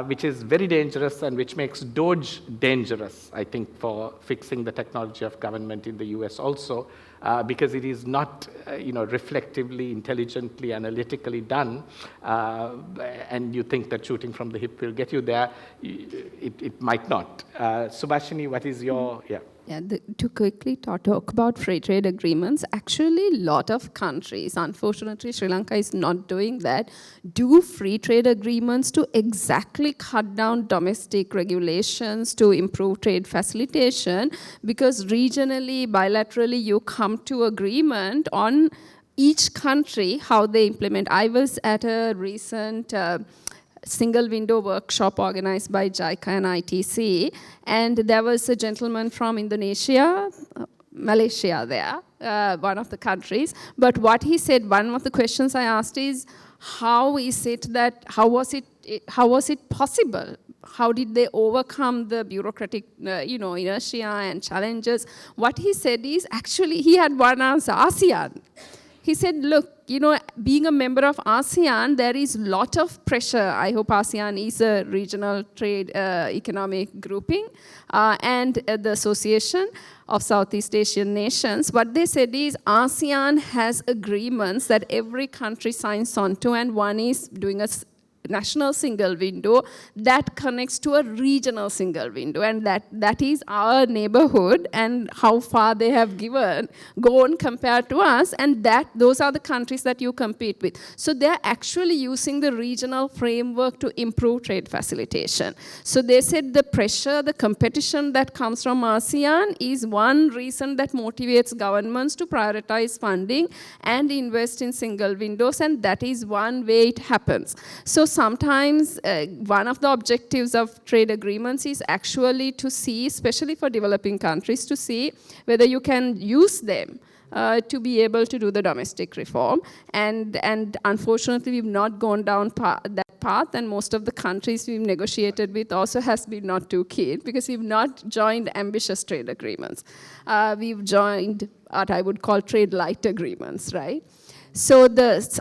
which is very dangerous and which makes Doge dangerous, I think, for fixing the technology of government in the US also, because it is not, reflectively, intelligently, analytically done, and you think that shooting from the hip will get you there. It might not. Subhashini, what is your, Yeah, to quickly talk about free trade agreements, actually a lot of countries, unfortunately Sri Lanka is not doing that, do free trade agreements to exactly cut down domestic regulations to improve trade facilitation, because regionally, bilaterally, you come to agreement on each country how they implement. I was at a recent single window workshop organized by JICA and ITC, and there was a gentleman from Indonesia, Malaysia there, one of the countries. But what he said, one of the questions I asked is, how was it possible? How did they overcome the bureaucratic, inertia and challenges? What he said is, actually, he had one answer, ASEAN. He said, look, being a member of ASEAN, there is a lot of pressure. I hope ASEAN is a regional trade economic grouping and the Association of Southeast Asian Nations. What they said is ASEAN has agreements that every country signs on to, and one is doing a national single window that connects to a regional single window, and that is our neighborhood and how far they have gone compared to us, and those are the countries that you compete with. So they're actually using the regional framework to improve trade facilitation. So they said the pressure, the competition that comes from ASEAN is one reason that motivates governments to prioritize funding and invest in single windows, and that is one way it happens. So sometimes one of the objectives of trade agreements is actually to see, especially for developing countries, to see whether you can use them to be able to do the domestic reform. And unfortunately, we've not gone down that path, and most of the countries we've negotiated with also has been not too keen, because we've not joined ambitious trade agreements. We've joined what I would call trade light agreements, right? So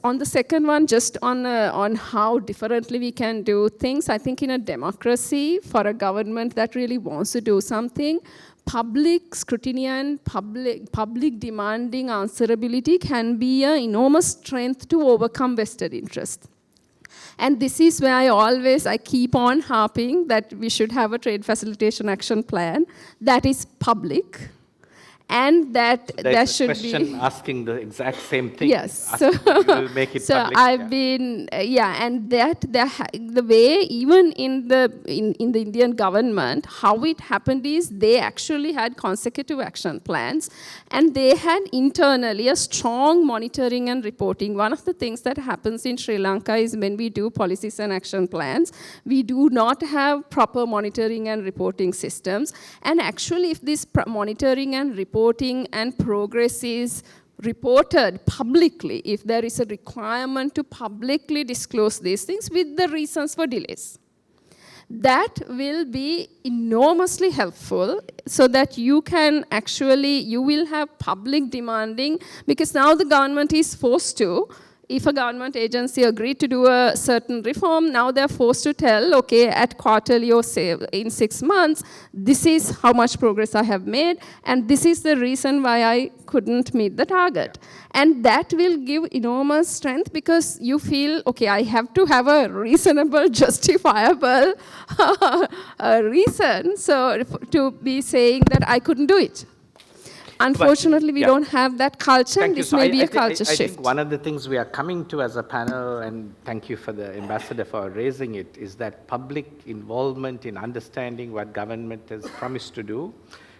on the second one, just on how differently we can do things, I think in a democracy, for a government that really wants to do something, public scrutiny and public demanding answerability can be an enormous strength to overcome vested interest. And this is where I keep on harping that we should have a trade facilitation action plan that is public, and that there should be... There's a question asking the exact same thing. Yes. So we'll make it so public. I've been, and the way, even in the Indian government, how it happened is they actually had consecutive action plans, and they had internally a strong monitoring and reporting. One of the things that happens in Sri Lanka is when we do policies and action plans, we do not have proper monitoring and reporting systems. And actually, if this monitoring and reporting and progress is reported publicly, if there is a requirement to publicly disclose these things with the reasons for delays, that will be enormously helpful, so that you will have public demanding, because now the government is forced to, if a government agency agreed to do a certain reform, now they're forced to tell, okay, at quarterly or say in 6 months, this is how much progress I have made, and this is the reason why I couldn't meet the target. And that will give enormous strength because you feel, okay, I have to have a reasonable, justifiable reason to be saying that I couldn't do it. Unfortunately, we don't have that culture, and this may be a culture shift. I think one of the things we are coming to as a panel, and thank you for the ambassador for raising it, is that public involvement in understanding what government has promised to do,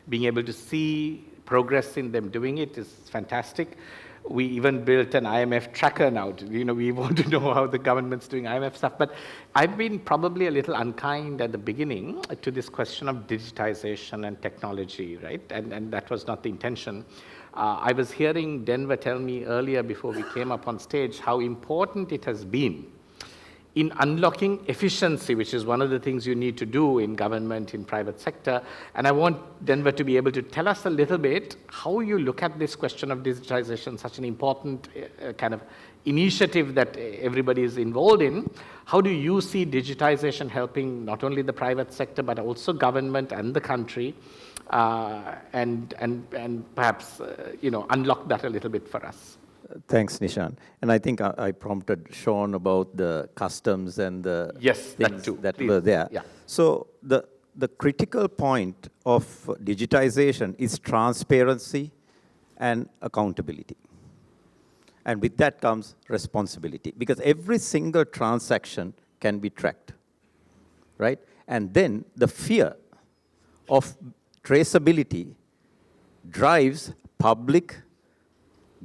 being able to see progress in them doing it is fantastic. We even built an IMF tracker now. We want to know how the government's doing IMF stuff. But I've been probably a little unkind at the beginning to this question of digitization and technology, right? And that was not the intention. I was hearing Denver tell me earlier before we came up on stage how important it has been in unlocking efficiency, which is one of the things you need to do in government, in private sector. And I want Denver to be able to tell us a little bit how you look at this question of digitization, such an important kind of initiative that everybody is involved in. How do you see digitization helping not only the private sector, but also government and the country, and perhaps unlock that a little bit for us? Thanks, Nishan. And I think I prompted Sean about the customs and the things that were there. Yeah. So the critical point of digitization is transparency and accountability. And with that comes responsibility, because every single transaction can be tracked, right? And then the fear of traceability drives public,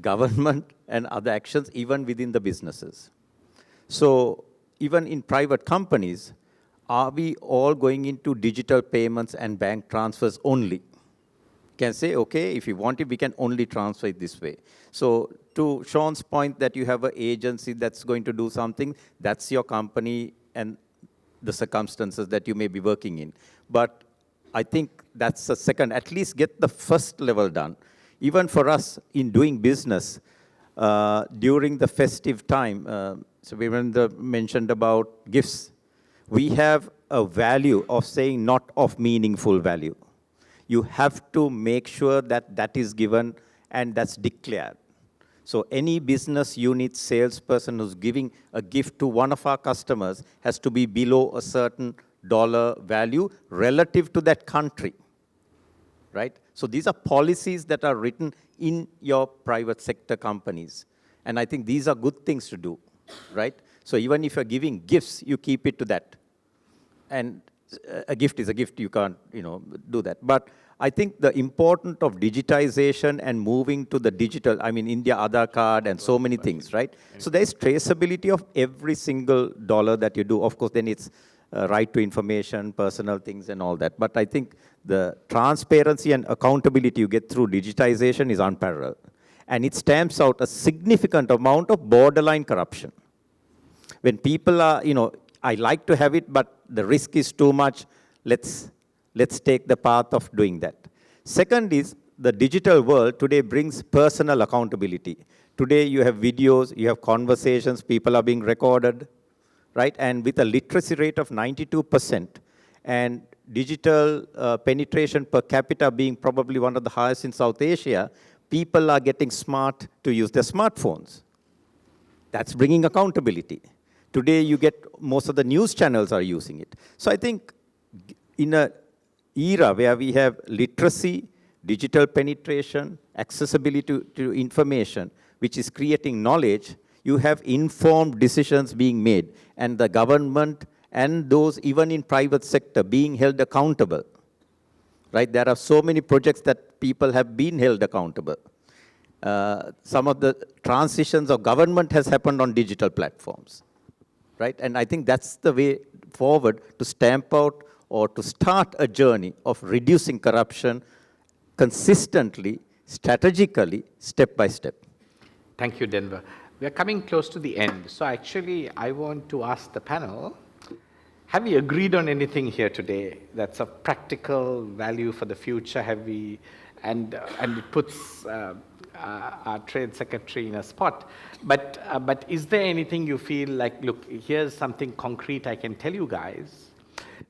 government, and other actions, even within the businesses. So even in private companies, are we all going into digital payments and bank transfers only? Can say, okay, if you want it, we can only transfer it this way. So to Sean's point that you have an agency that's going to do something, that's your company and the circumstances that you may be working in. But I think that's the second, at least get the first level done. Even for us in doing business, during the festive time, so Virendra mentioned about gifts, we have a value of saying not of meaningful value. You have to make sure that that is given and that's declared. So any business unit salesperson who's giving a gift to one of our customers has to be below a certain dollar value relative to that country, right? So these are policies that are written in your private sector companies. And I think these are good things to do, right? So even if you're giving gifts, you keep it to that. And a gift is a gift, you can't, do that. But I think the importance of digitization and moving to the digital, India Aadhaar card and so many things, right? So there's traceability of every single dollar that you do. Of course, then it's right to information, personal things and all that. But I think the transparency and accountability you get through digitization is unparalleled. And it stamps out a significant amount of borderline corruption. When people are, I like to have it, but the risk is too much, let's take the path of doing that. Second is, the digital world today brings personal accountability. Today you have videos, you have conversations, people are being recorded, right? And with a literacy rate of 92% and digital penetration per capita being probably one of the highest in South Asia, people are getting smart to use their smartphones. That's bringing accountability. Today you get most of the news channels are using it. So I think in an era where we have literacy, digital penetration, accessibility to information, which is creating knowledge, you have informed decisions being made, and the government and those even in private sector being held accountable, right? There are so many projects that people have been held accountable. Some of the transitions of government has happened on digital platforms, right? And I think that's the way forward to stamp out or to start a journey of reducing corruption consistently, strategically, step by step. Thank you, Denver. We are coming close to the end. So actually, I want to ask the panel, have we agreed on anything here today that's of practical value for the future? Have we, and it puts our trade secretary in a spot. But is there anything you feel like, look, here's something concrete I can tell you guys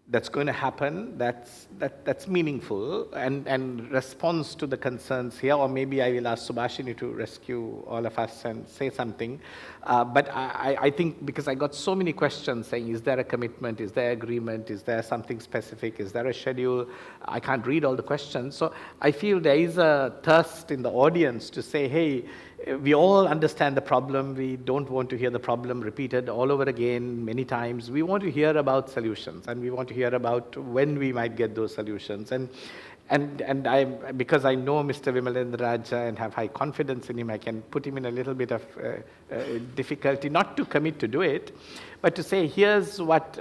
that's going to happen, that's meaningful and responds to the concerns here, or maybe I will ask Subhashini to rescue all of us and say something. But I think, because I got so many questions saying, is there a commitment, is there agreement, is there something specific, is there a schedule? I can't read all the questions. So I feel there is a thirst in the audience to say, hey, we all understand the problem. We don't want to hear the problem repeated all over again many times. We want to hear about solutions, and we want to hear about when we might get those solutions. And because I know Mr. Vimalendra Raja and have high confidence in him, I can put him in a little bit of difficulty, not to commit to do it, but to say, here's what,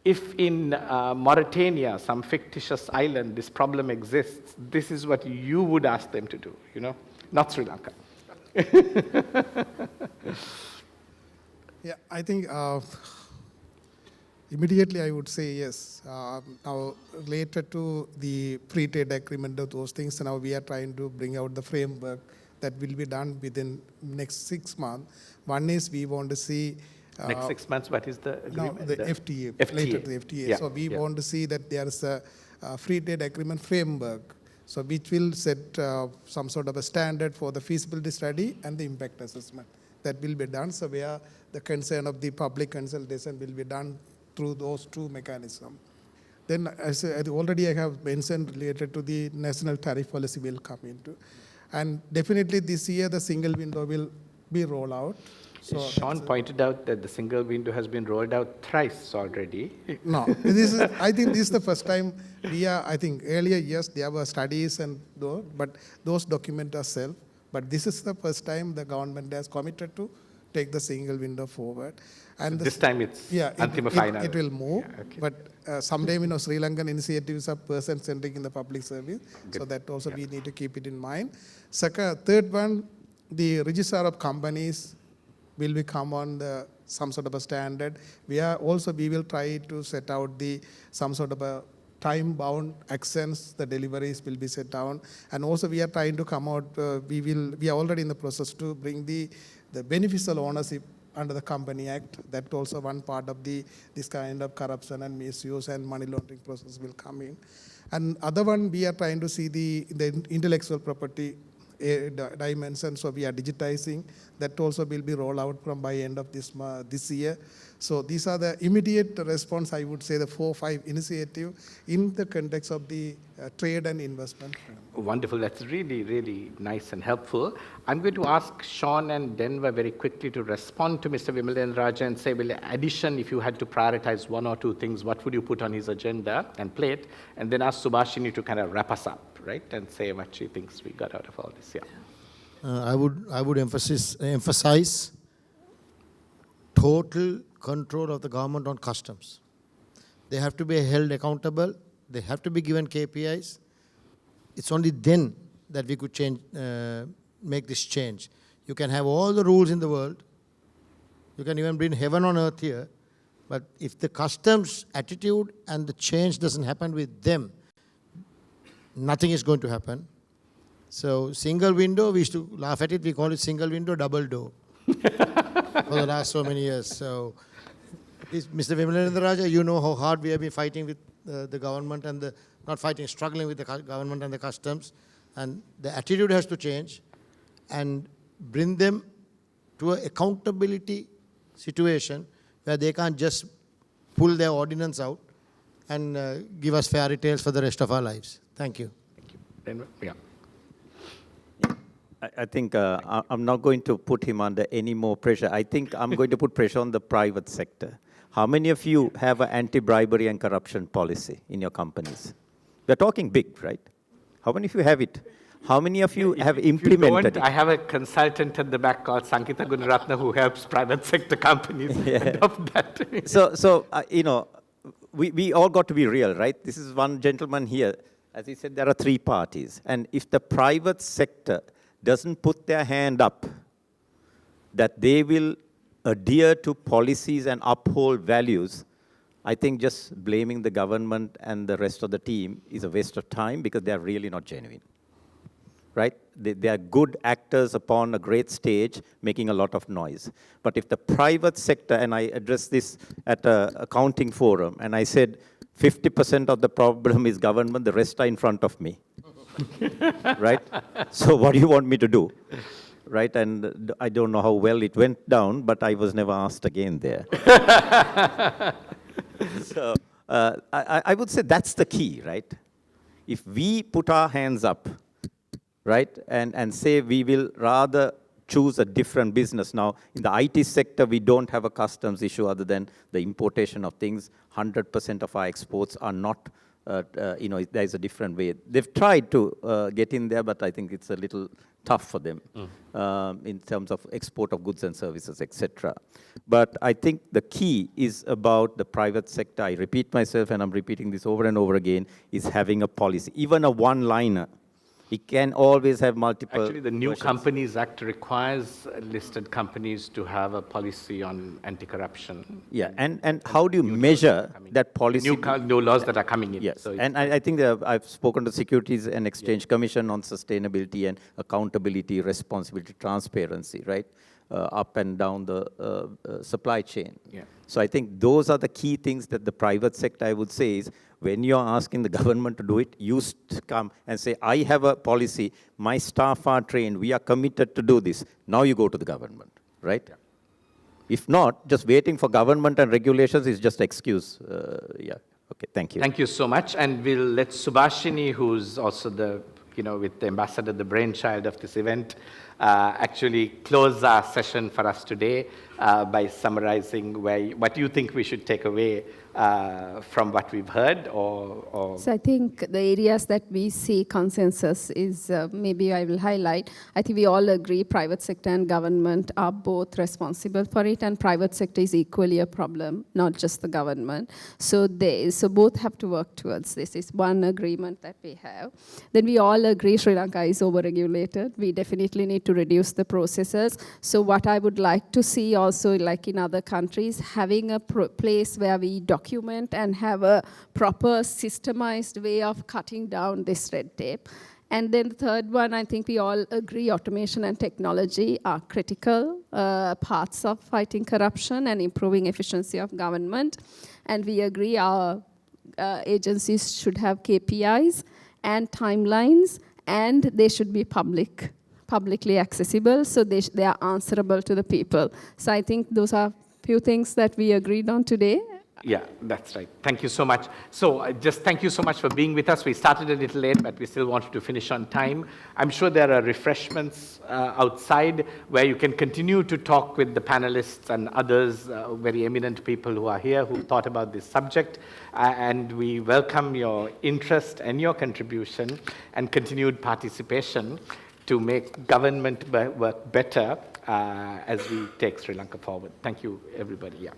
if in Mauritania, some fictitious island, this problem exists, this is what you would ask them to do, not Sri Lanka. Yeah, I think immediately I would say yes. Now, related to the free trade agreement, of those things, now we are trying to bring out the framework that will be done within next 6 months. One is we want to see Next 6 months, what is the agreement? No, the FTA, FTA. related to the FTA. Yeah, So we yeah. want to see that there is a free trade agreement framework, so which will set some sort of a standard for the feasibility study and the impact assessment. That will be done. So where the concern of the public consultation will be done through those two mechanisms. Then, as already I have mentioned, related to the national tariff policy will come into. And definitely this year the single window will be rolled out. So Sean pointed out that the single window has been rolled out thrice already. No, I think this is the first time I think earlier, yes, there were studies and those, but those documents are self. But this is the first time the government has committed to take the single window forward. And So this time it's Antima Final. it will move. Yeah, okay. But someday, Sri Lankan initiatives are person-centric in the public service. Good. So that also we need to keep it in mind. Third one, the registrar of companies will become on some sort of a standard. We will try to set out some sort of a time-bound actions. The deliveries will be set down, and also we are trying to come out. We are already in the process to bring the beneficial ownership under the Company Act. That also one part of this kind of corruption and misuse and money laundering process will come in. And other one, we are trying to see the intellectual property dimension, so we are digitizing. That also will be rolled out from by end of this year. So these are the immediate response, I would say, the 4 or 5 initiatives in the context of the trade and investment. Wonderful. That's really, really nice and helpful. I'm going to ask Sean and Denver very quickly to respond to Mr. Vimalendra Raja and say, well, in addition, if you had to prioritize 1 or 2 things, what would you put on his agenda and plate? And then ask Subhashini to kind of wrap us up, right? And say what she thinks we got out of all this. Yeah. I would emphasize total control of the government on customs. They have to be held accountable. They have to be given KPIs. It's only then that we could make this change. You can have all the rules in the world. You can even bring heaven on earth here. But if the customs attitude and the change doesn't happen with them, nothing is going to happen. So single window, we used to laugh at it. We call it single window, double door for the last so many years. So, Mr. Vimalendra Raja, you know how hard we have been fighting with the government and struggling with the government and the customs. And the attitude has to change and bring them to an accountability situation where they can't just pull their ordinance out and give us fairy tales for the rest of our lives. Thank you. Thank you. Denver? Yeah. I think I'm not going to put him under any more pressure. I think I'm going to put pressure on the private sector. How many of you have an anti-bribery and corruption policy in your companies? We're talking big, right? How many of you have it? How many of you have implemented it? I have a consultant at the back called Sankita Gunaratna who helps private sector companies adopt that. So we all got to be real, right? This is one gentleman here. As he said, there are 3 parties. And if the private sector doesn't put their hand up that they will adhere to policies and uphold values, I think just blaming the government and the rest of the team is a waste of time because they are really not genuine. right? They are good actors upon a great stage, making a lot of noise. But if the private sector, and I addressed this at an accounting forum, and I said 50% of the problem is government, the rest are in front of me, right? So what do you want me to do? Right, and I don't know how well it went down, but I was never asked again there. So I would say that's the key, right? If we put our hands up, right, and say we will rather choose a different business. Now, in the IT sector, we don't have a customs issue other than the importation of things. 100% of our exports are not, there's a different way. They've tried to get in there, but I think it's a little tough for them in terms of export of goods and services, etc. But I think the key is about the private sector. I repeat myself, and I'm repeating this over and over again, is having a policy, even a one-liner. It can always have multiple Actually, the New versions. Companies Act requires listed companies to have a policy on anti-corruption. Yeah, and how do you measure that policy? New laws that are coming in. Yes, So and I think that I've spoken to Securities and Exchange Commission on sustainability and accountability, responsibility, transparency, right? Up and down the supply chain. Yeah. So I think those are the key things that the private sector, I would say, is when you're asking the government to do it, you come and say, I have a policy, my staff are trained, we are committed to do this. Now you go to the government, right? Yeah. If not, just waiting for government and regulations is just excuse. Yeah. Okay, thank you. Thank you so much. And we'll let Subhashini, who's also the, with the ambassador, the brainchild of this event, actually close our session for us today by summarizing what you think we should take away from what we've heard, or So I think the areas that we see consensus is, maybe I will highlight, I think we all agree private sector and government are both responsible for it, and private sector is equally a problem, not just the government. So both have to work towards this. It's one agreement that we have. Then we all agree Sri Lanka is overregulated. We definitely need to reduce the processes. So what I would like to see also, like in other countries, having a place where we document and have a proper systemized way of cutting down this red tape. And then the third one, I think we all agree automation and technology are critical parts of fighting corruption and improving efficiency of government. And we agree our agencies should have KPIs and timelines, and they should be publicly accessible, so they are answerable to the people. So I think those are few things that we agreed on today. Yeah, that's right. Thank you so much. So just thank you so much for being with us. We started a little late, but we still wanted to finish on time. I'm sure there are refreshments outside where you can continue to talk with the panelists and others, very eminent people who are here who thought about this subject. And we welcome your interest and your contribution and continued participation to make government work better as we take Sri Lanka forward. Thank you, everybody. Yeah.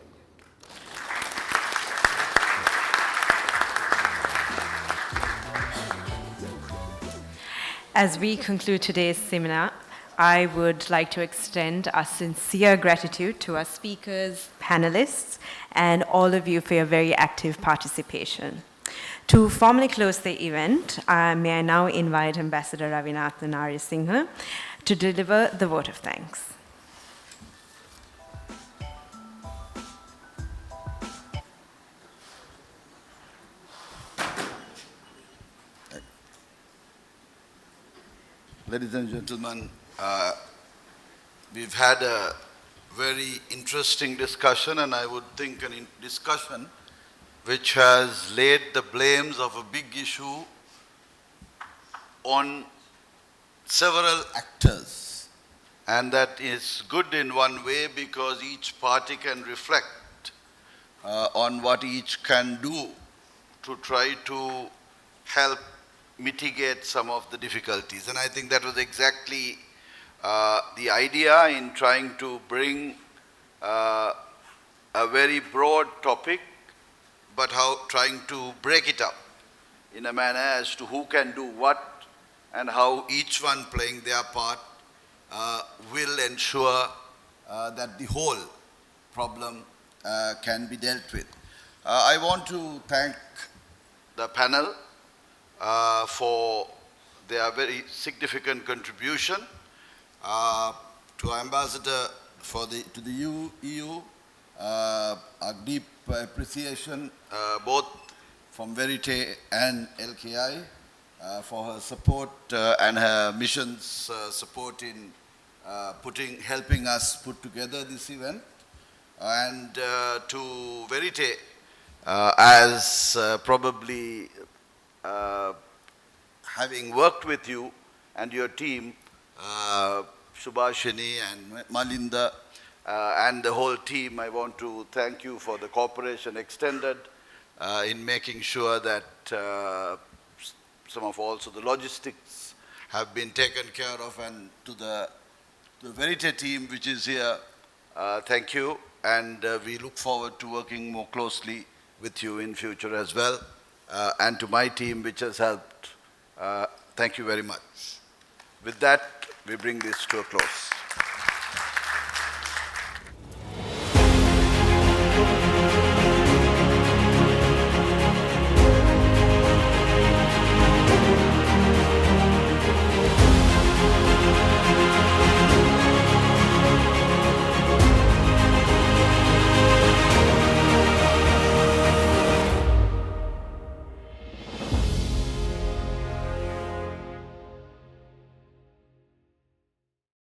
As we conclude today's seminar, I would like to extend our sincere gratitude to our speakers, panelists, and all of you for your very active participation. To formally close the event, may I now invite Ambassador Ravinathan Aryasinghe to deliver the vote of thanks. Ladies and gentlemen, we've had a very interesting discussion, and I would think a discussion which has laid the blames of a big issue on several actors. And that is good in one way because each party can reflect on what each can do to try to help mitigate some of the difficulties. And I think that was exactly the idea in trying to bring a very broad topic, but trying to break it up in a manner as to who can do what and how each one playing their part will ensure that the whole problem can be dealt with. I want to thank the panel for their very significant contribution. To our ambassador to the EU, our deep appreciation both from Verité and LKI for her support and her mission's support in helping us put together this event. And to Verité, as probably having worked with you and your team, Subhashini and Malinda, and the whole team, I want to thank you for the cooperation extended in making sure that some of also the logistics have been taken care of, and to the Verité team which is here, thank you, and we look forward to working more closely with you in future as well, and to my team which has helped, thank you very much. With that, we bring this to a close.